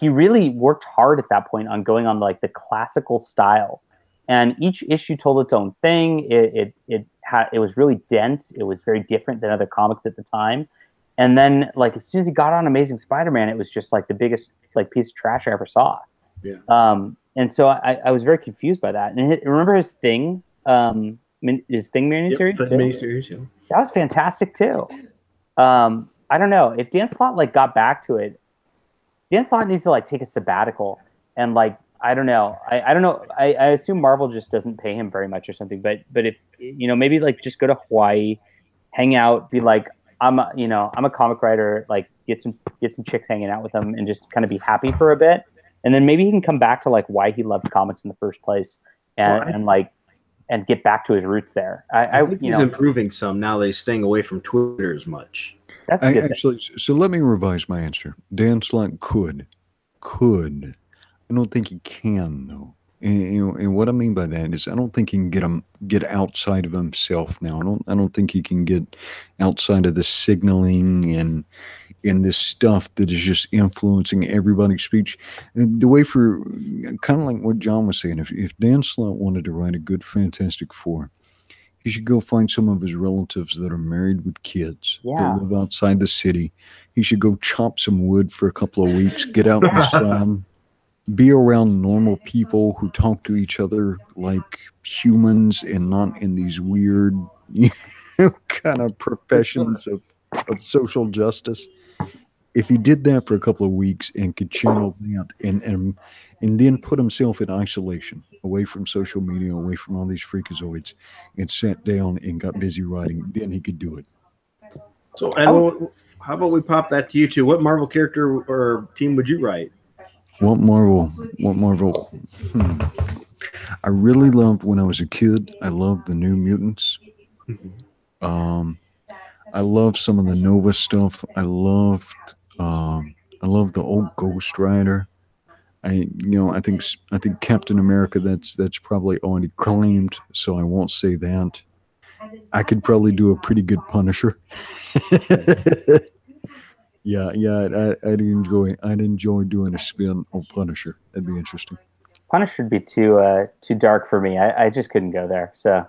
really worked hard at that point on going on like the classical style. And each issue told its own thing. It was really dense. It was very different than other comics at the time. And then like as soon as he got on Amazing Spider-Man, it was just like the biggest like piece of trash I ever saw. Yeah. And so I was very confused by that. And remember his Thing, his Thing miniseries? Yep, miniseries, yeah. That was fantastic too. I don't know if Dan Slott like got back to it. Dan Slott needs to like take a sabbatical and like, I don't know. I don't know. I assume Marvel just doesn't pay him very much or something, but if, you know, maybe like just go to Hawaii, hang out, be like, I'm a comic writer, like get some chicks hanging out with him and just kind of be happy for a bit. And then maybe he can come back to like why he loved comics in the first place, and get back to his roots there. I think he's improving some now that he's staying away from Twitter as much. That's actually. So let me revise my answer. Dan Slott could. I don't think he can though. And what I mean by that is I don't think he can get outside of himself now. I don't think he can get outside of the signaling and this stuff that is just influencing everybody's speech. And the way for kind of like what John was saying, if Dan Slott wanted to write a good Fantastic Four, he should go find some of his relatives that are married with kids that live outside the city. He should go chop some wood for a couple of weeks, get out in the sun, be around normal people who talk to each other like humans and not in these weird kind of professions of social justice. If he did that for a couple of weeks and could channel that and then put himself in isolation, away from social media, away from all these freakazoids, and sat down and got busy writing, then he could do it. So, Edwin, how about we pop that to you too? What Marvel character or team would you write? What Marvel? I really loved when I was a kid. I loved the New Mutants. I love some of the Nova stuff. I love the old Ghost Rider. I think Captain America. That's probably already claimed, so I won't say that. I could probably do a pretty good Punisher. Yeah. I'd enjoy doing a spin on Punisher. That'd be interesting. Punisher would be too dark for me. I just couldn't go there. So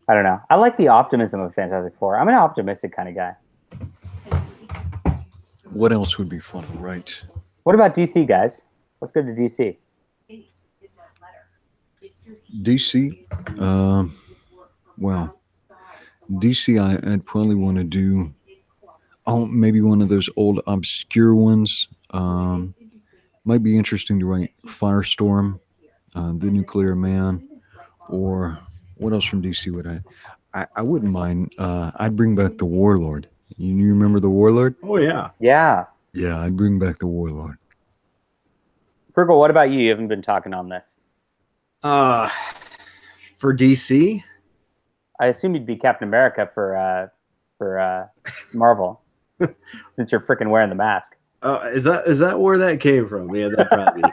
I don't know. I like the optimism of Fantastic Four. I'm an optimistic kind of guy. What else would be fun, right? What about DC, guys? Let's go to DC. DC, well, DC, I'd probably want to do, maybe one of those old obscure ones. Might be interesting to write Firestorm, The Nuclear Man, or what else from DC would I wouldn't mind. I'd bring back the Warlord. You remember the Warlord? Oh yeah. Yeah. Yeah, I'd bring back the Warlord. Frugal, what about you? You haven't been talking on this. For DC, I assume you'd be Captain America for Marvel, since you're freaking wearing the mask. is that where that came from? Yeah, that probably.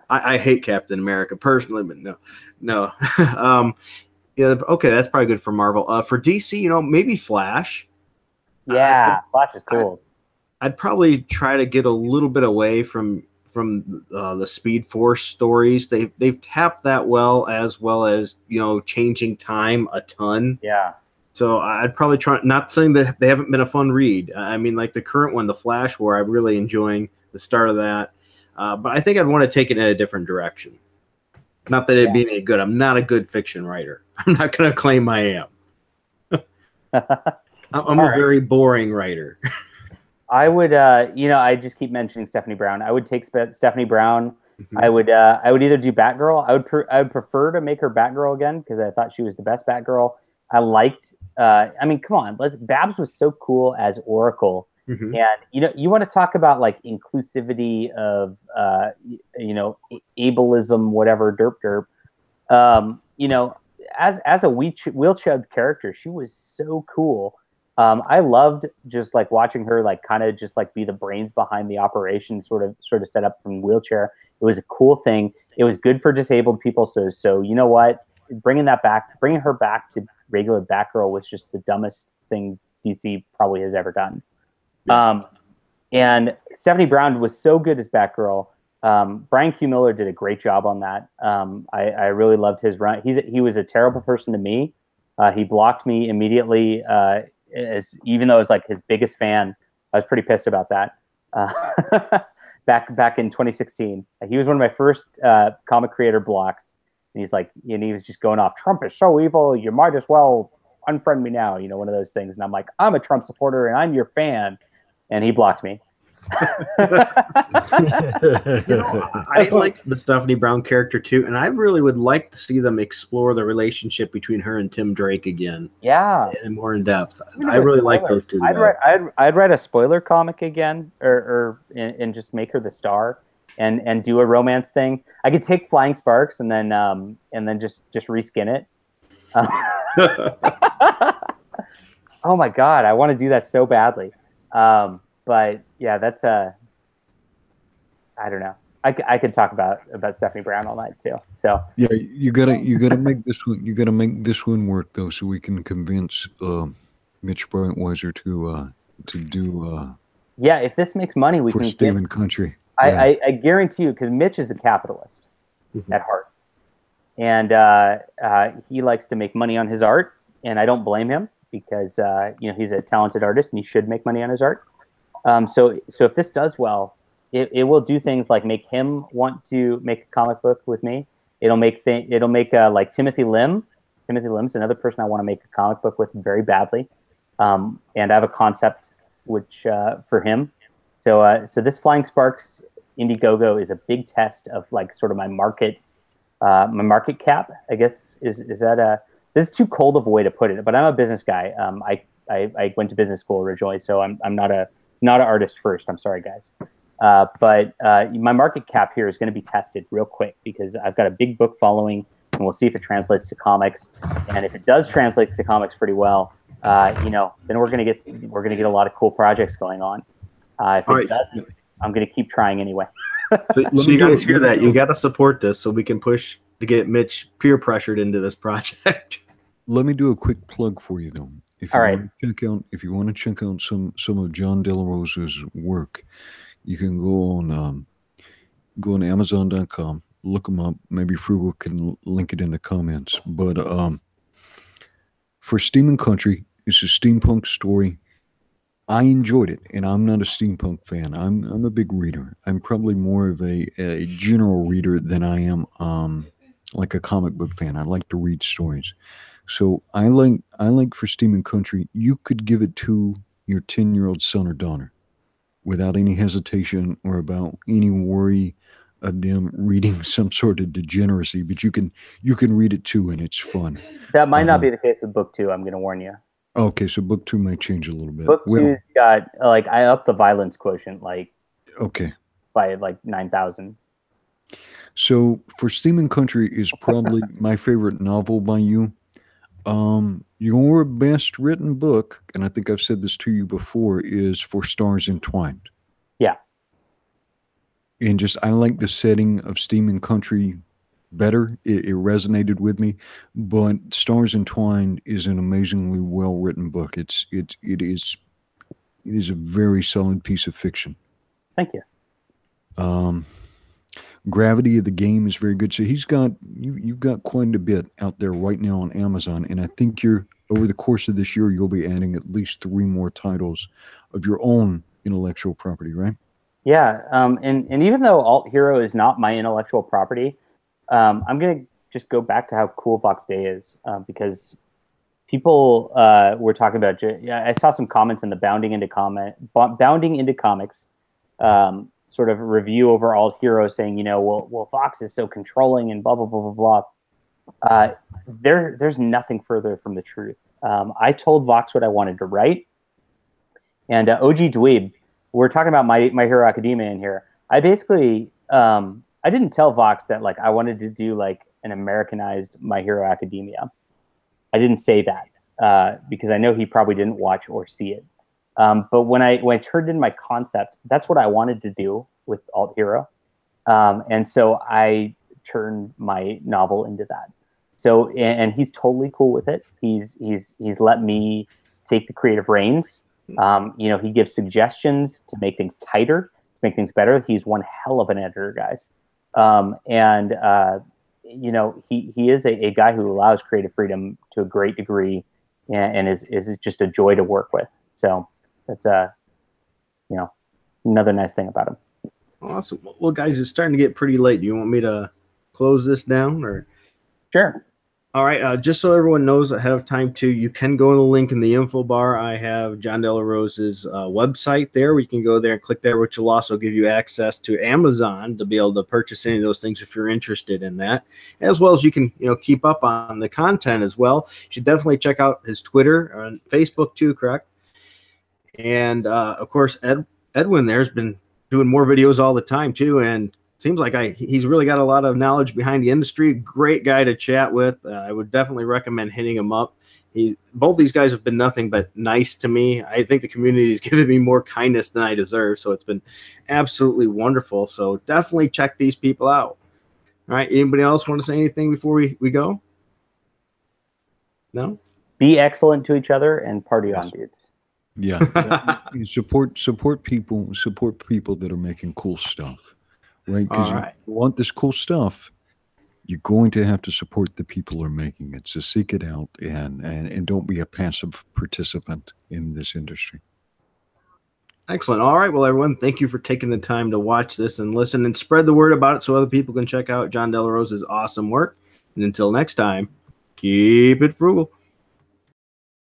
I hate Captain America personally, but no. Yeah, okay, that's probably good for Marvel. For DC, maybe Flash. Yeah, Flash is cool. I'd probably try to get a little bit away from the Speed Force stories. They've tapped that well as changing time a ton. Yeah. So I'd probably try. Not saying that they haven't been a fun read. I mean, like the current one, the Flash War. I'm really enjoying the start of that. But I think I'd want to take it in a different direction. Not that it'd be any good. I'm not a good fiction writer. I'm not going to claim I am. I'm a very boring writer. I would, I just keep mentioning Stephanie Brown. I would take Stephanie Brown. Mm-hmm. I would either do Batgirl. I would prefer to make her Batgirl again because I thought she was the best Batgirl. I liked. I mean, come on, Babs was so cool as Oracle, mm-hmm. And you want to talk about like inclusivity of ableism, whatever, derp. As a wheelchair character, she was so cool. I loved just like watching her like kind of just like be the brains behind the operation, sort of set up from wheelchair. It was a cool thing. It was good for disabled people. So you know what? Bringing her back to regular Batgirl was just the dumbest thing DC probably has ever done. Yeah. And Stephanie Brown was so good as Batgirl. Brian Q. Miller did a great job on that. I really loved his run. He was a terrible person to me. He blocked me immediately. Even though I was like his biggest fan, I was pretty pissed about that. Back in 2016, he was one of my first comic creator blocks, and he was just going off. Trump is so evil. You might as well unfriend me now. One of those things. And I'm like, I'm a Trump supporter and I'm your fan, and he blocked me. I liked the Stephanie Brown character too, and I really would like to see them explore the relationship between her and Tim Drake again. Yeah, and more in depth. I really like those two. I'd write a spoiler comic again, and just make her the star, and do a romance thing. I could take Flying Sparks and then just reskin it. Oh my god, I want to do that so badly. But yeah, that's I don't know. I could talk about Stephanie Brown all night too. So yeah, you gotta make this one. You gotta make this one work though, so we can convince Mitch Breitweiser to do. Yeah, if this makes money, we for can. Steven Country. I guarantee you, because Mitch is a capitalist mm-hmm. at heart, and he likes to make money on his art, and I don't blame him because he's a talented artist and he should make money on his art. So if this does well, it will do things like make him want to make a comic book with me. It'll make like Timothy Lim. Timothy Lim's another person I want to make a comic book with very badly. And I have a concept which for him. So this Flying Sparks Indiegogo is a big test of like sort of my market cap, I guess. Is that this is too cold of a way to put it, but I'm a business guy. I went to business school originally, so I'm not an artist first. I'm sorry, guys. But my market cap here is going to be tested real quick because I've got a big book following. and we'll see if it translates to comics. And if it does translate to comics pretty well, you know, then we're gonna get a lot of cool projects going on. If it doesn't, I'm gonna keep trying anyway. So you guys hear that? You got to support this so we can push to get Mitch peer pressured into this project. Let me do a quick plug for you though. If you want to check out some of Jon Del Arroz's work, you can go on Amazon.com, look them up. Maybe Frugal can link it in the comments. But for Steam and Country, it's a steampunk story. I enjoyed it, and I'm not a steampunk fan. I'm a big reader. I'm probably more of a general reader than I am like a comic book fan. I like to read stories. So I like for Steam and Country, you could give it to your 10-year-old son or daughter without any hesitation or about any worry of them reading some sort of degeneracy. But you can read it too, and it's fun. That might not be the case with book 2. I'm going to warn you. Okay, so book 2 might change a little bit. Book 2's got I upped the violence quotient by 9,000. So for Steam and Country is probably my favorite novel by you. Your best written book, and I think I've said this to you before, is For Stars Entwined. Yeah. And just I like the setting of Steam and Country better. It resonated with me, but Stars Entwined is an amazingly well written book. It is a very solid piece of fiction. Thank you. Gravity of the Game is very good. So you've got quite a bit out there right now on Amazon, and I think over the course of this year you'll be adding at least 3 more titles of your own intellectual property, right? Yeah, and even though Alt Hero is not my intellectual property, I'm gonna just go back to how cool Vox Day is, because people were talking about. I saw some comments in the Bounding into Comics sort of review over Alt Hero saying, well, Vox is so controlling and blah blah blah blah blah. There's nothing further from the truth. I told Vox what I wanted to write, and OG Dweeb, we're talking about My Hero Academia in here. I basically I didn't tell Vox that I wanted to do an Americanized My Hero Academia. I didn't say that because I know he probably didn't watch or see it. But when I turned in my concept, that's what I wanted to do with Alt Hero, and so I turned my novel into that. So and he's totally cool with it. He's let me take the creative reins. He gives suggestions to make things tighter, to make things better. He's one hell of an editor, guys. He is a guy who allows creative freedom to a great degree, and is just a joy to work with. So that's another nice thing about him. Awesome. Well, guys, it's starting to get pretty late. Do you want me to close this down, or? Sure. All right. Just so everyone knows ahead of time too, you can go to the link in the info bar. I have Jon Del Arroz's website there. We can go there and click there, which will also give you access to Amazon to be able to purchase any of those things if you're interested in that, as well as you can keep up on the content as well. You should definitely check out his Twitter and Facebook too, correct? And of course, Edwin there's been doing more videos all the time too, and seems like he's really got a lot of knowledge behind the industry. Great guy to chat with. I would definitely recommend hitting him up. Both these guys have been nothing but nice to me. I think the community has given me more kindness than I deserve, so it's been absolutely wonderful. So definitely check these people out. All right, anybody else want to say anything before we go? No? Be excellent to each other and party on, dudes. Yeah. support people that are making cool stuff. Right, because you want this cool stuff, you're going to have to support the people who are making it. So seek it out and don't be a passive participant in this industry. Excellent. All right. Well, everyone, thank you for taking the time to watch this and listen and spread the word about it so other people can check out Jon Del Arroz's awesome work. And until next time, keep it frugal.